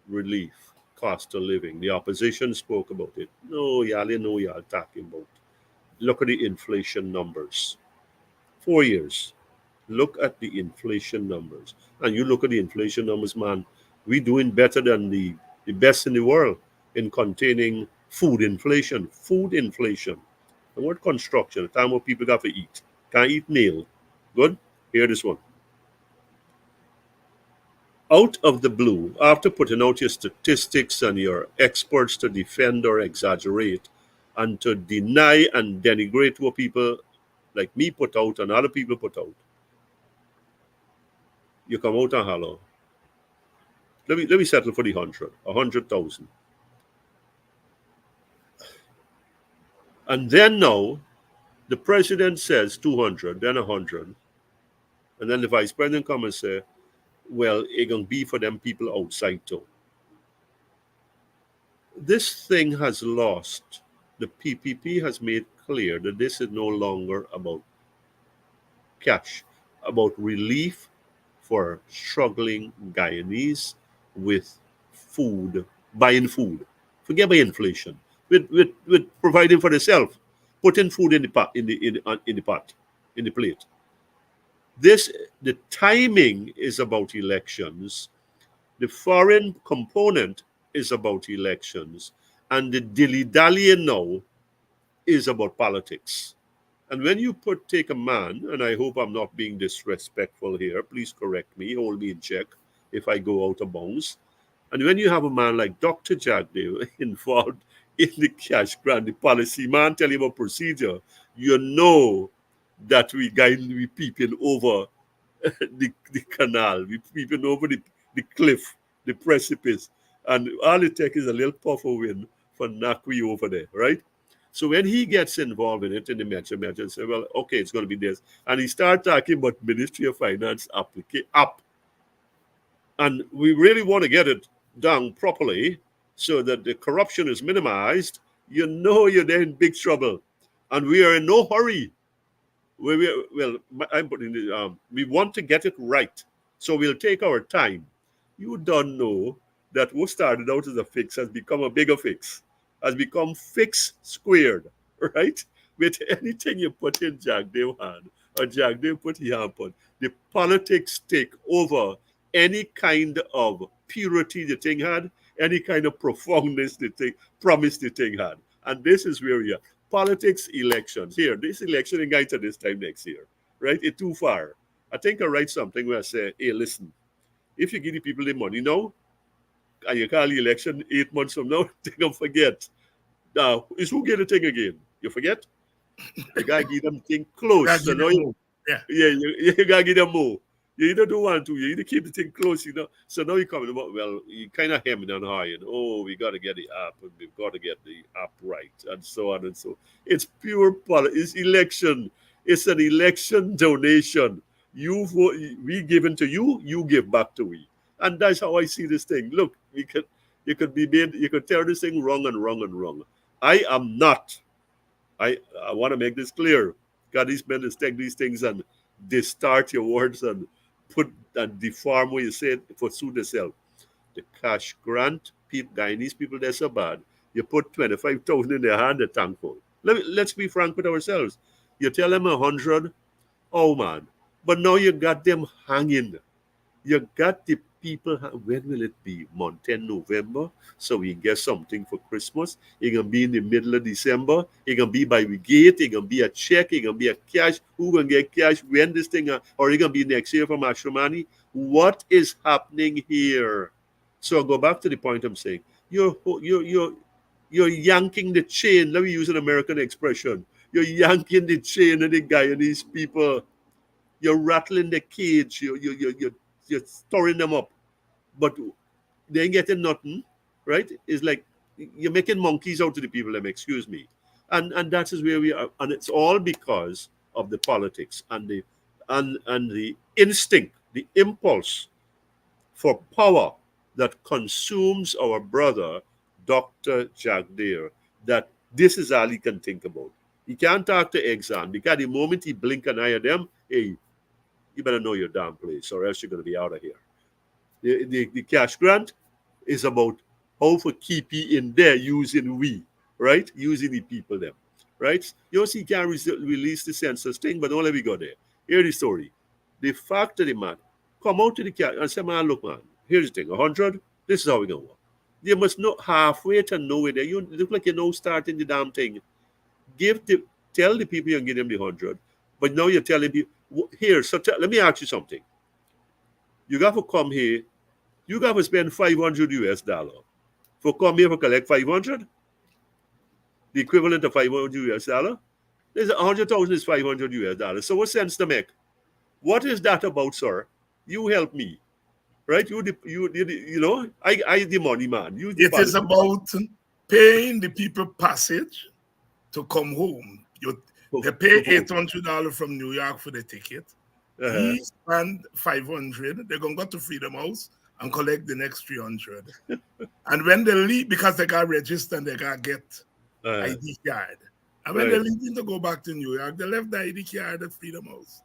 relief, cost of living, the opposition spoke about it. No, y'all, you know y'all talking about. Look at the inflation numbers. 4 years. Look at the inflation numbers. And you look at the inflation numbers, man, we doing better than the best in the world in containing food inflation. Food inflation. And what construction? The time where people got to eat. Can't eat meal. Good? Hear this one. Out of the blue, after putting out your statistics and your experts to defend or exaggerate and to deny and denigrate what people like me put out and other people put out, you come out and holler. Let me settle for the 100,000. And then now the president says 200, then 100, and then the vice president come and say, well, it gonna be for them people outside too. This thing has lost. The PPP has made clear that this is no longer about cash, about relief for struggling Guyanese with food, buying food. Forget about inflation. With providing for themselves, putting food in the pot, in the pot, in the plate. This the timing is about elections. The foreign component is about elections, and the dilly dallying now is about politics. And when you take a man, and I hope I'm not being disrespectful here, please correct me, hold me in check if I go out of bounds. And when you have a man like Dr. Jagdev involved in the cash grant, the policy man tell him a procedure, you know that we peeping over the canal, we peeping over the cliff, the precipice, and all it takes is a little puff of wind for knock we over there, right? So when he gets involved in it in the Metro say, well, okay, it's going to be this. And he start talking about Ministry of Finance up. And we really want to get it done properly so that the corruption is minimized. You know you're there in big trouble. And we are in no hurry. I'm putting it, we want to get it right. So we'll take our time. You don't know that what started out as a fix has become a bigger fix, has become fix squared, right? With anything you put in Jack Dave hand or Jack Dave put his hand on, the politics take over any kind of purity the thing had, any kind of profoundness the thing, promise the thing had. And this is where we are. Politics, elections. Here, this election ain't going to this time next year, right? It's too far. I think I write something where I say, hey, listen, if you give the people the money now, and you call the election 8 months from now, they gonna forget. Now, is who get the thing again? You forget? You gotta give them thing close. Gotta So give now them more. Yeah. you gotta give them more. You either don't want to, you either keep the thing close, you know. So now you're coming about, well, you kind of hemming and hawing. Oh, we got to get the app, and we've got to get the app right, and so on and so. It's pure politics. It's election. It's an election donation. You vote, we given to you, you give back to we, and that's how I see this thing. Look, you could be made, you could tear this thing wrong and wrong and wrong. I am not. I want to make this clear. God, these men just take these things and distort your words and put and deform what you said for suit yourself. The cash grant, Guyanese people, they're so bad. You put 25,000 in their hand, they're thankful. Let's be frank with ourselves. You tell them 100, oh man. But now you got them hanging. You got the people. When will it be? Month 10 November. So we get something for Christmas. It gonna be in the middle of December. It gonna be by we gate. It gonna be a check. It gonna be a cash. Who gonna get cash when this thing? Or it gonna be next year from Ashramani? What is happening here? So I'll go back to the point I'm saying. You're yanking the chain. Let me use an American expression. you're yanking the chain of the guy and these people. You're rattling the cage. You're stirring them up, but they ain't getting nothing, right? It's like you're making monkeys out of the people. Them, excuse me, and that is where we are, and it's all because of the politics and the instinct, the impulse for power that consumes our brother, Dr. Jagdeer, that this is all he can think about. He can't talk to Exxon because the moment he blink an eye at them, hey, you better know your damn place or else you're going to be out of here. The cash grant is about how to keep you in there using we, right? Using the people them, right? You see, you can't release the census thing, but don't let me go there. Here's the story. The fact of the matter, come out to the cash and say, man, look, man, here's the thing, 100, this is how we're going to work. You must know halfway to nowhere there. You look like you're now starting the damn thing. Tell the people you can give them the 100, but now you're telling people, here, so let me ask you something. You got to come here. You got to spend $500 for come here for collect 500. The equivalent of $500. There's 100,000 is $500. So what sense to make? What is that about, sir? You help me, right? I the money man. You the It is politician. about paying the people passage to come home. They pay $800 from New York for the ticket. He spend 500. They're gonna go to Freedom House and collect the next 300. And when they leave, because they got registered and they got get ID card. And when they're leaving to go back to New York, they left the ID card at Freedom House.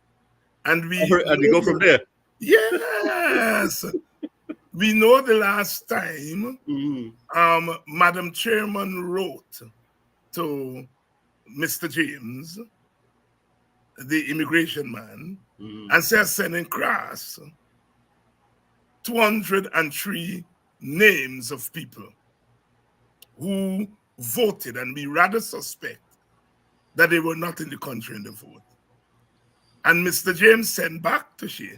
And we go from there. Yes. We know the last time Madam Chairman wrote to Mr. James, the immigration man, and said sending across 203 names of people who voted, and we rather suspect that they were not in the country in the vote. And Mr. James sent back to she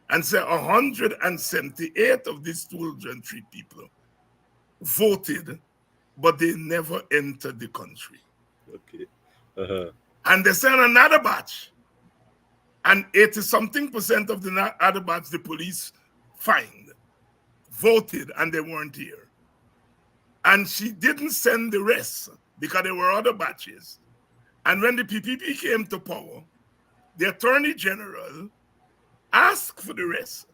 and said 178 of these 203 people voted, but they never entered the country. Okay. And they sent another batch, and 80-something% of the other batch the police fined, voted, and they weren't here. And she didn't send the rest because there were other batches. And when the PPP came to power, the Attorney General asked for the rest,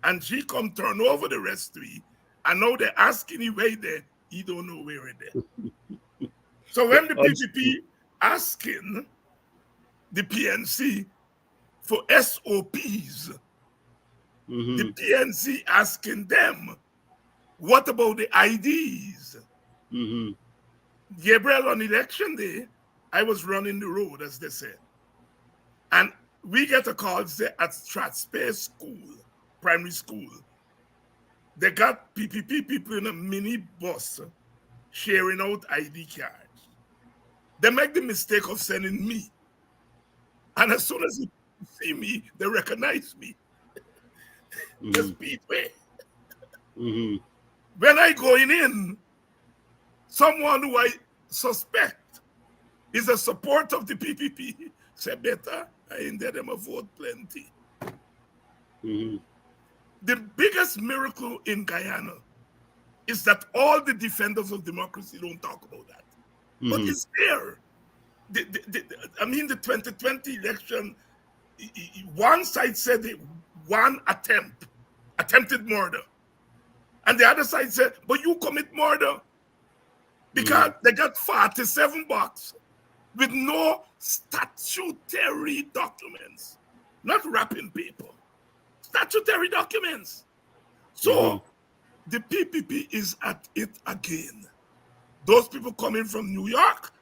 and she come turn over the rest to me, and now they're asking him where there, he don't know where it is. So when the PPP asking the PNC for SOPs, the PNC asking them, what about the IDs? Gabriel, on election day, I was running the road, as they said. And we get a call say, at Strathspey School, primary school. They got PPP people in a mini bus sharing out ID cards. They make the mistake of sending me. And as soon as they see me, they recognize me. The speedway. When I going in, someone who I suspect is a support of the PPP say, better, I ain't there them a vote plenty. The biggest miracle in Guyana is that all the defenders of democracy don't talk about that. But it's there. The 2020 election, one side said one attempted murder. And the other side said, but you commit murder. Because they got 47 bucks with no statutory documents, not wrapping paper, statutory documents. So the PPP is at it again. Those people coming from New York,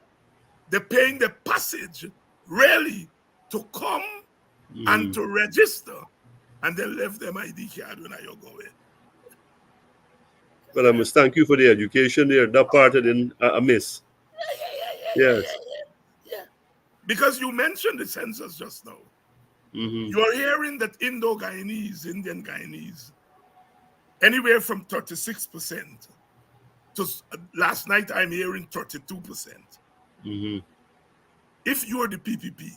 they're paying the passage really to come and to register, and they left them ID card when I go in. Well, I must thank you for the education there. That part I didn't miss. Yes. Yeah. Because you mentioned the census just now. You are hearing that Indian Guyanese, anywhere from 36% to last night I'm hearing 32%. If you are the PPP,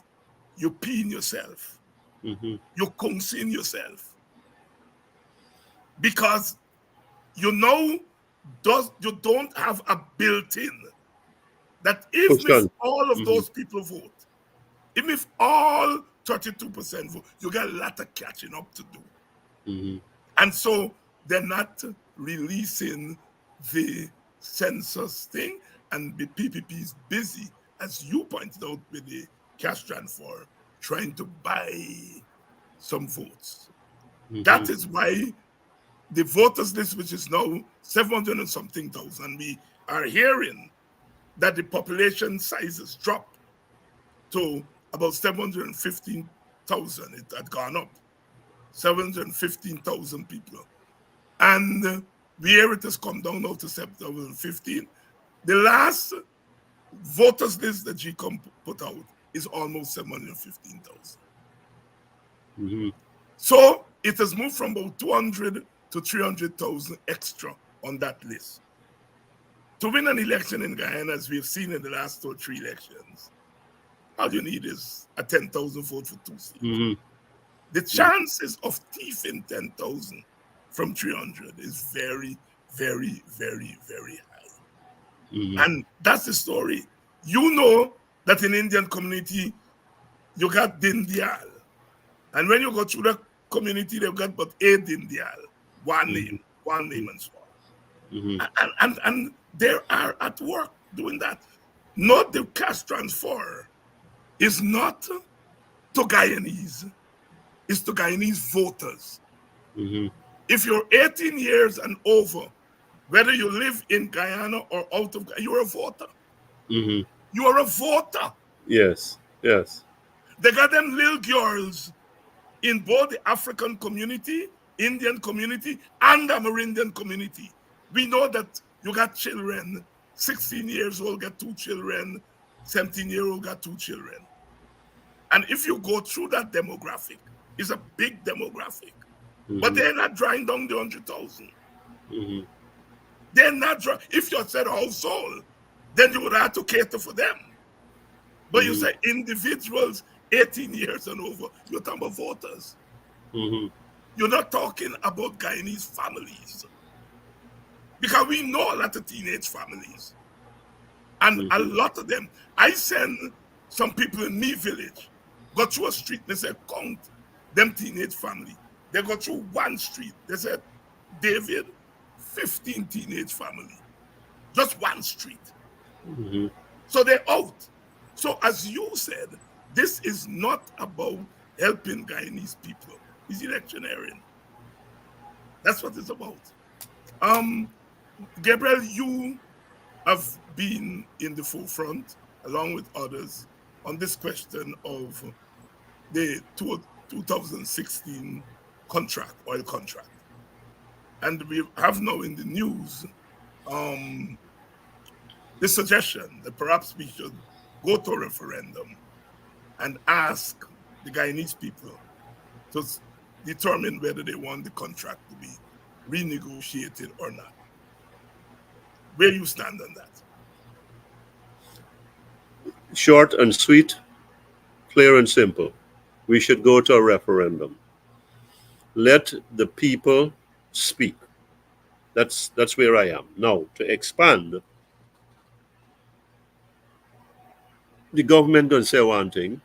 you pee in yourself, Mm-hmm. you consume yourself, because you know you don't have a built-in that Push even if on. all of Mm-hmm. those people vote, even if all 32% vote, you got a lot of catching up to do. Mm-hmm. And so they're not releasing the census thing, and the PPP is busy, as you pointed out, with the cash transfer, trying to buy some votes. Mm-hmm. That is why the voters list, which is now 700 and something thousand, we are hearing that the population size has dropped to about 715,000. It had gone up 715,000 people. And we hear it has come down now to 715. The last voters list that GCOM put out is almost 715,000. Mm-hmm. So it has moved from about 200 to 300,000 extra on that list. To win an election in Guyana, as we've seen in the last 2 or 3 elections, all you need is a 10,000 vote for 2 seats. Mm-hmm. The chances of thieving 10,000 from 300 is very, very, very, very Mm-hmm. high. And that's the story. You know that in Indian community, you got Dindial. And when you go through the community, they've got but a Dindial, Mm-hmm. one name and so Mm-hmm. on. And they are at work doing that. Not the cash transfer is not to Guyanese, it's to Guyanese voters. Mm-hmm. If you're 18 years and over, whether you live in Guyana or out of Guyana, you're a voter. Mm-hmm. You are a voter. Yes. Yes. They got them little girls in both the African community, Indian community, and the Amerindian community. We know that you got children, 16 years old got 2 children, 17-year-old got 2 children. And if you go through that demographic, it's a big demographic. But Mm-hmm. they're not drawing down the 100,000. Mm-hmm. They're not drawing. If you said household, then you would have to cater for them. But you Mm-hmm. say individuals 18 years and over, you're talking about voters. Mm-hmm. You're not talking about Guyanese families. Because we know a lot of teenage families. And a Mm-hmm. lot of them, I send some people in me village, go through a street, and they say, count them teenage family. They go through one street. They said, David, 15 teenage family. Just one street. Mm-hmm. So they're out. So as you said, this is not about helping Guyanese people. It's electioneering. That's what it's about. Um, Gabriel, you have been in the forefront, along with others, on this question of the 2016 contract, oil contract. And we have now in the news um, the suggestion that perhaps we should go to a referendum and ask the Guyanese people to determine whether they want the contract to be renegotiated or not. Where you stand on that? Short and sweet, clear and simple. We should go to a referendum. Let the people speak. That's where I am now. To expand, the government can say one thing.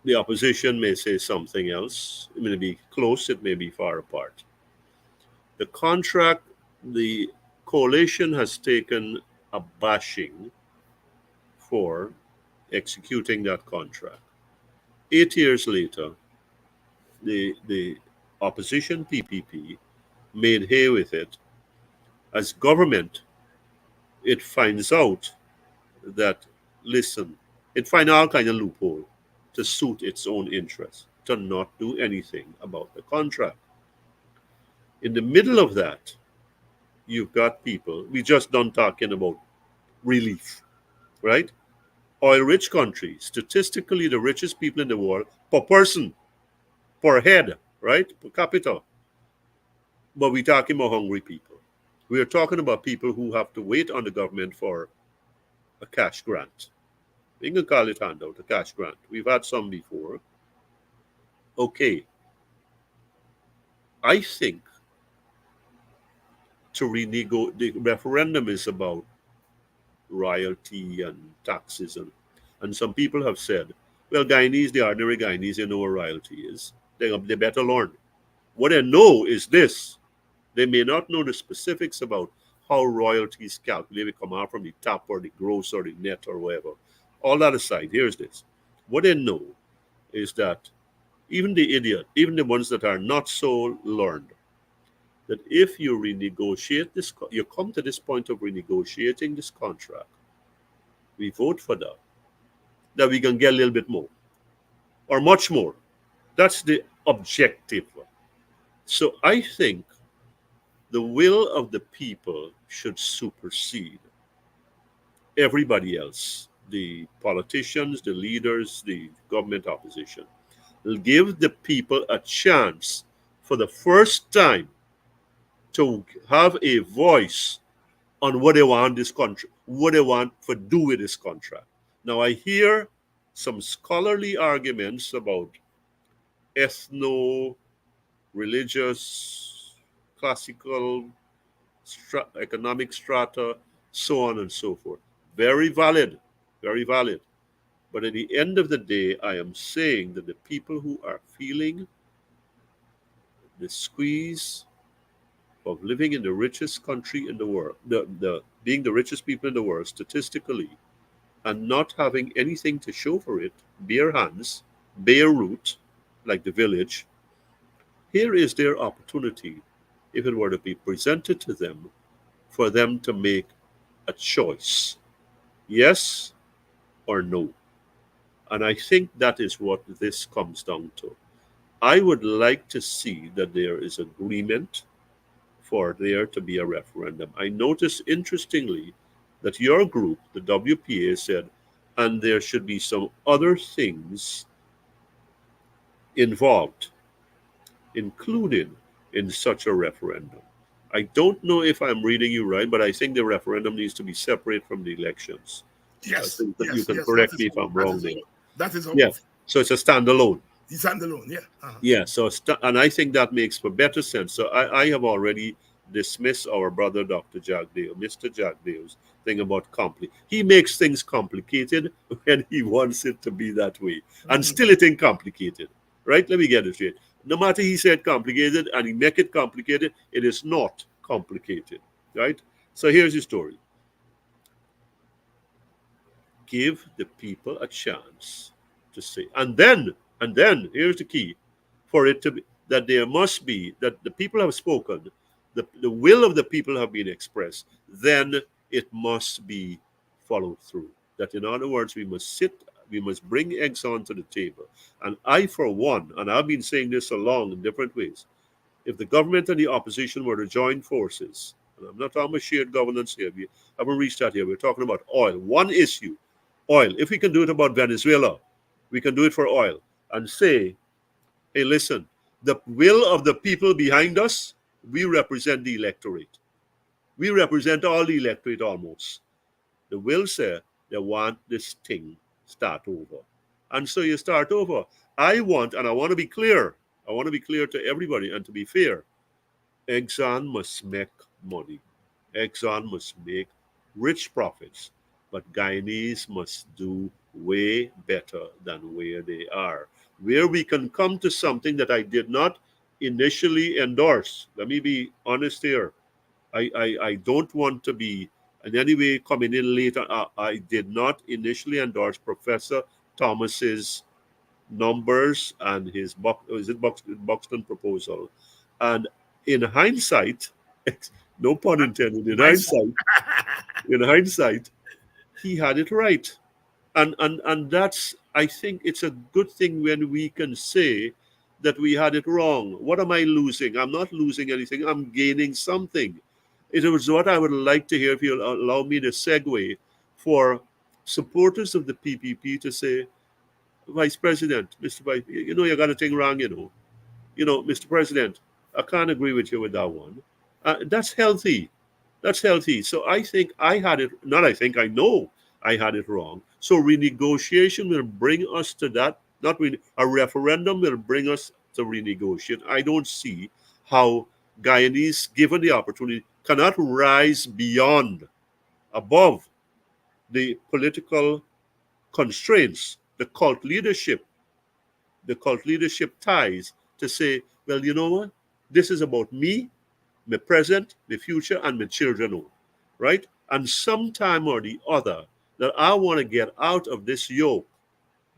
The opposition may say something else. It may be close. It may be far apart. The contract, the coalition has taken a bashing for executing that contract. 8 years later, the opposition PPP made hay with it. As government, it finds out that, listen, it finds all kind of loophole to suit its own interests, to not do anything about the contract. In the middle of that, you've got people, we just done talking about relief, right? Oil rich countries, statistically the richest people in the world per person, per head, right? Per capita. But we're talking about hungry people. We are talking about people who have to wait on the government for a cash grant. You can call it handout, a cash grant. We've had some before. Okay, I think to renegotiate, the referendum is about royalty and taxes. And some people have said, well, Guyanese, the ordinary Guyanese, they know what royalty is. They better learn. What they know is this. They may not know the specifics about how royalty is calculated, come out from the top or the gross or the net or whatever. All that aside, here's this. What they know is that even the idiot, even the ones that are not so learned, that if you renegotiate this, you come to this point of renegotiating this contract, we vote for that we can get a little bit more or much more. That's the objective. So I think the will of the people should supersede everybody else, the politicians, the leaders, the government opposition. It'll give the people a chance for the first time to have a voice on what they want this country, what they want to do with this contract. Now I hear some scholarly arguments about ethno, religious, classical, economic strata, so on and so forth. Very valid, very valid. But at the end of the day, I am saying that the people who are feeling the squeeze of living in the richest country in the world, being the richest people in the world statistically, and not having anything to show for it, bare hands, bare root, like the village, here is their opportunity, if it were to be presented to them, for them to make a choice, yes or no. And I think that is what this comes down to. I would like to see that there is agreement for there to be a referendum. I noticed interestingly that your group, the WPA, said, and there should be some other things involved, included in such a referendum. I don't know if I'm reading you right, but I think the referendum needs to be separate from the elections. I Yes, think that you yes, can yes. correct me if I'm wrong there. That is how Yeah. So it's a standalone. he's standalone. Yeah. Yeah. So and I think that makes for better sense. So I have already dismissed our brother Dr. Jagdeo, Mr. Jagdeo's thing about he makes things complicated when he wants it to be that way, and still it ain't complicated, right? Let me get it straight. No matter he said complicated and he make it complicated, it is not complicated, right? So here's the story. Give the people a chance to say, and then here's the key, for it to be that there must be that the people have spoken, the will of the people have been expressed, then it must be followed through. That in other words, we must bring Exxon to the table. And I, for one, and I've been saying this along in different ways, if the government and the opposition were to join forces, and I'm not talking about shared governance here, we haven't reached that here, we're talking about oil. One issue, oil. If we can do it about Venezuela, we can do it for oil. And say, hey, listen, the will of the people behind us, we represent the electorate. We represent all the electorate almost. The will say they want this thing start over. And so you start over. I want to be clear. I want to be clear to everybody and to be fair. Exxon must make money. Exxon must make rich profits. But Guyanese must do way better than where they are. Where we can come to something that I did not initially endorse. Let me be honest here. I don't want to be in any way coming in later. I did not initially endorse Professor Thomas's numbers and his Buxton proposal. And in hindsight, no pun intended, in hindsight, he had it right. And that's, I think it's a good thing when we can say that we had it wrong. What am I losing? I'm not losing anything. I'm gaining something. It was what I would like to hear, if you'll allow me to segue, for supporters of the PPP to say, Vice President, Mr. Vice, you got a thing wrong, Mr. President, I can't agree with you with that one. That's healthy. That's healthy. So I think I had it, not I think, I know I had it wrong. So renegotiation will bring us to that. Not really, a referendum will bring us to renegotiate. I don't see how Guyanese, given the opportunity, cannot rise beyond, above the political constraints, the cult leadership ties, to say, well, you know what? This is about me, my present, my future, and my children, right? And sometime or the other, that I want to get out of this yoke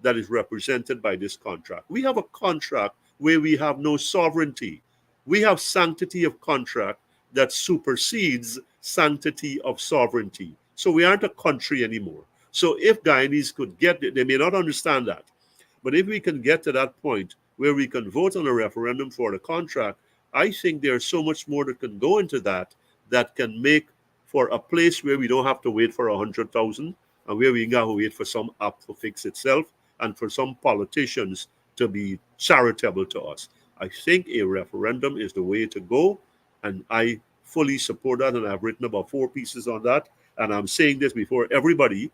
that is represented by this contract. We have a contract where we have no sovereignty. We have sanctity of contract that supersedes sanctity of sovereignty. So we aren't a country anymore. So if Guyanese could get it, they may not understand that. But if we can get to that point where we can vote on a referendum for the contract, I think there's so much more that can go into that, that can make for a place where we don't have to wait for 100,000, and where we can to wait for some app to fix itself, and for some politicians to be charitable to us. I think a referendum is the way to go, and I fully support that. And I've written about 4 pieces on that. And I'm saying this before everybody,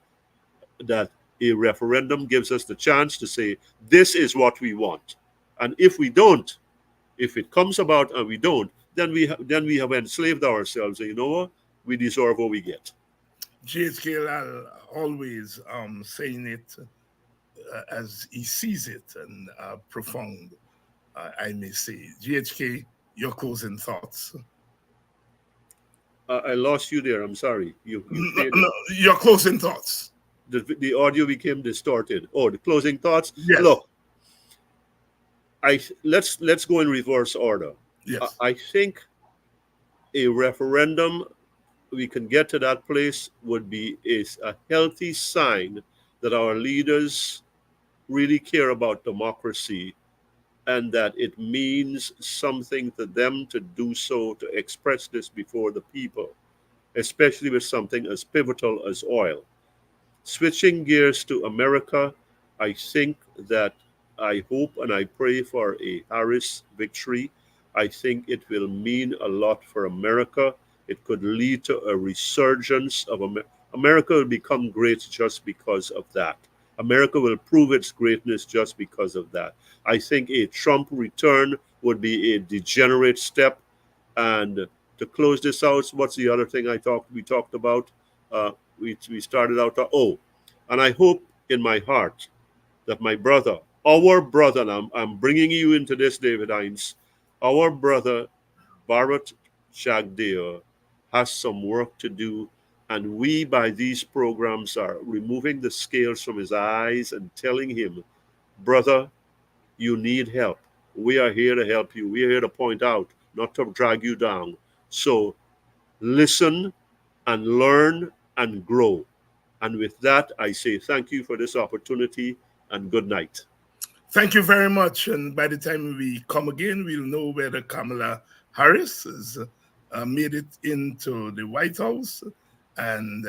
that a referendum gives us the chance to say, this is what we want. And if we don't, if it comes about and we don't, then we have enslaved ourselves. And you know what? We deserve what we get. GHK Lall always saying it as he sees it, and profound, I may say. GHK, your closing thoughts. I lost you there. I'm sorry. You No, your closing thoughts. The audio became distorted. Oh, the closing thoughts. Yes. Look, let's go in reverse order. Yes. I think a referendum, we can get to that place, would be a healthy sign that our leaders really care about democracy, and that it means something to them to do so, to express this before the people, especially with something as pivotal as oil. Switching gears to America, I think that, I hope and I pray for a Harris victory. I think it will mean a lot for America. It could lead to a resurgence of America will become great just because of that. America will prove its greatness just because of that. I think a Trump return would be a degenerate step. And to close this out, what's the other thing we talked about? We started out, and I hope in my heart that my brother, our brother, and I'm bringing you into this, David Hines, our brother, Bharat Jagdeo, has some work to do. And we, by these programs, are removing the scales from his eyes and telling him, brother, you need help. We are here to help you. We are here to point out, not to drag you down. So listen and learn and grow. And with that, I say thank you for this opportunity, and good night. Thank you very much. And by the time we come again, we'll know whether Kamala Harris has made it into the White House. And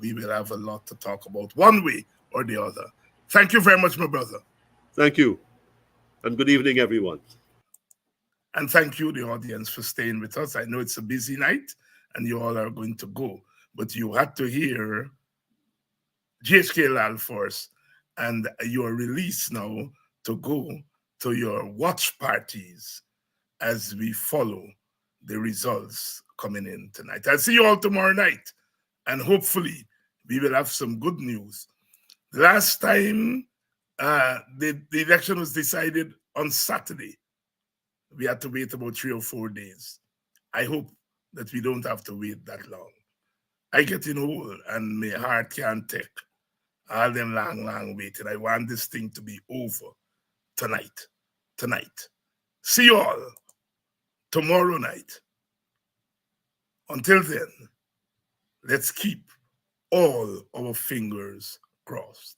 we will have a lot to talk about, one way or the other. Thank you very much, my brother. Thank you. And good evening, everyone. And thank you, the audience, for staying with us. I know it's a busy night and you all are going to go, but you had to hear GHK Lall first, and you are released now to go to your watch parties as we follow the results coming in tonight. I'll see you all tomorrow night, and hopefully we will have some good news. Last time the election was decided on Saturday. We had to wait about 3 or 4 days. I hope that we don't have to wait that long. I get in old and my heart can't take all them long waiting. I want this thing to be over tonight. See you all tomorrow night. Until then, let's keep all our fingers crossed.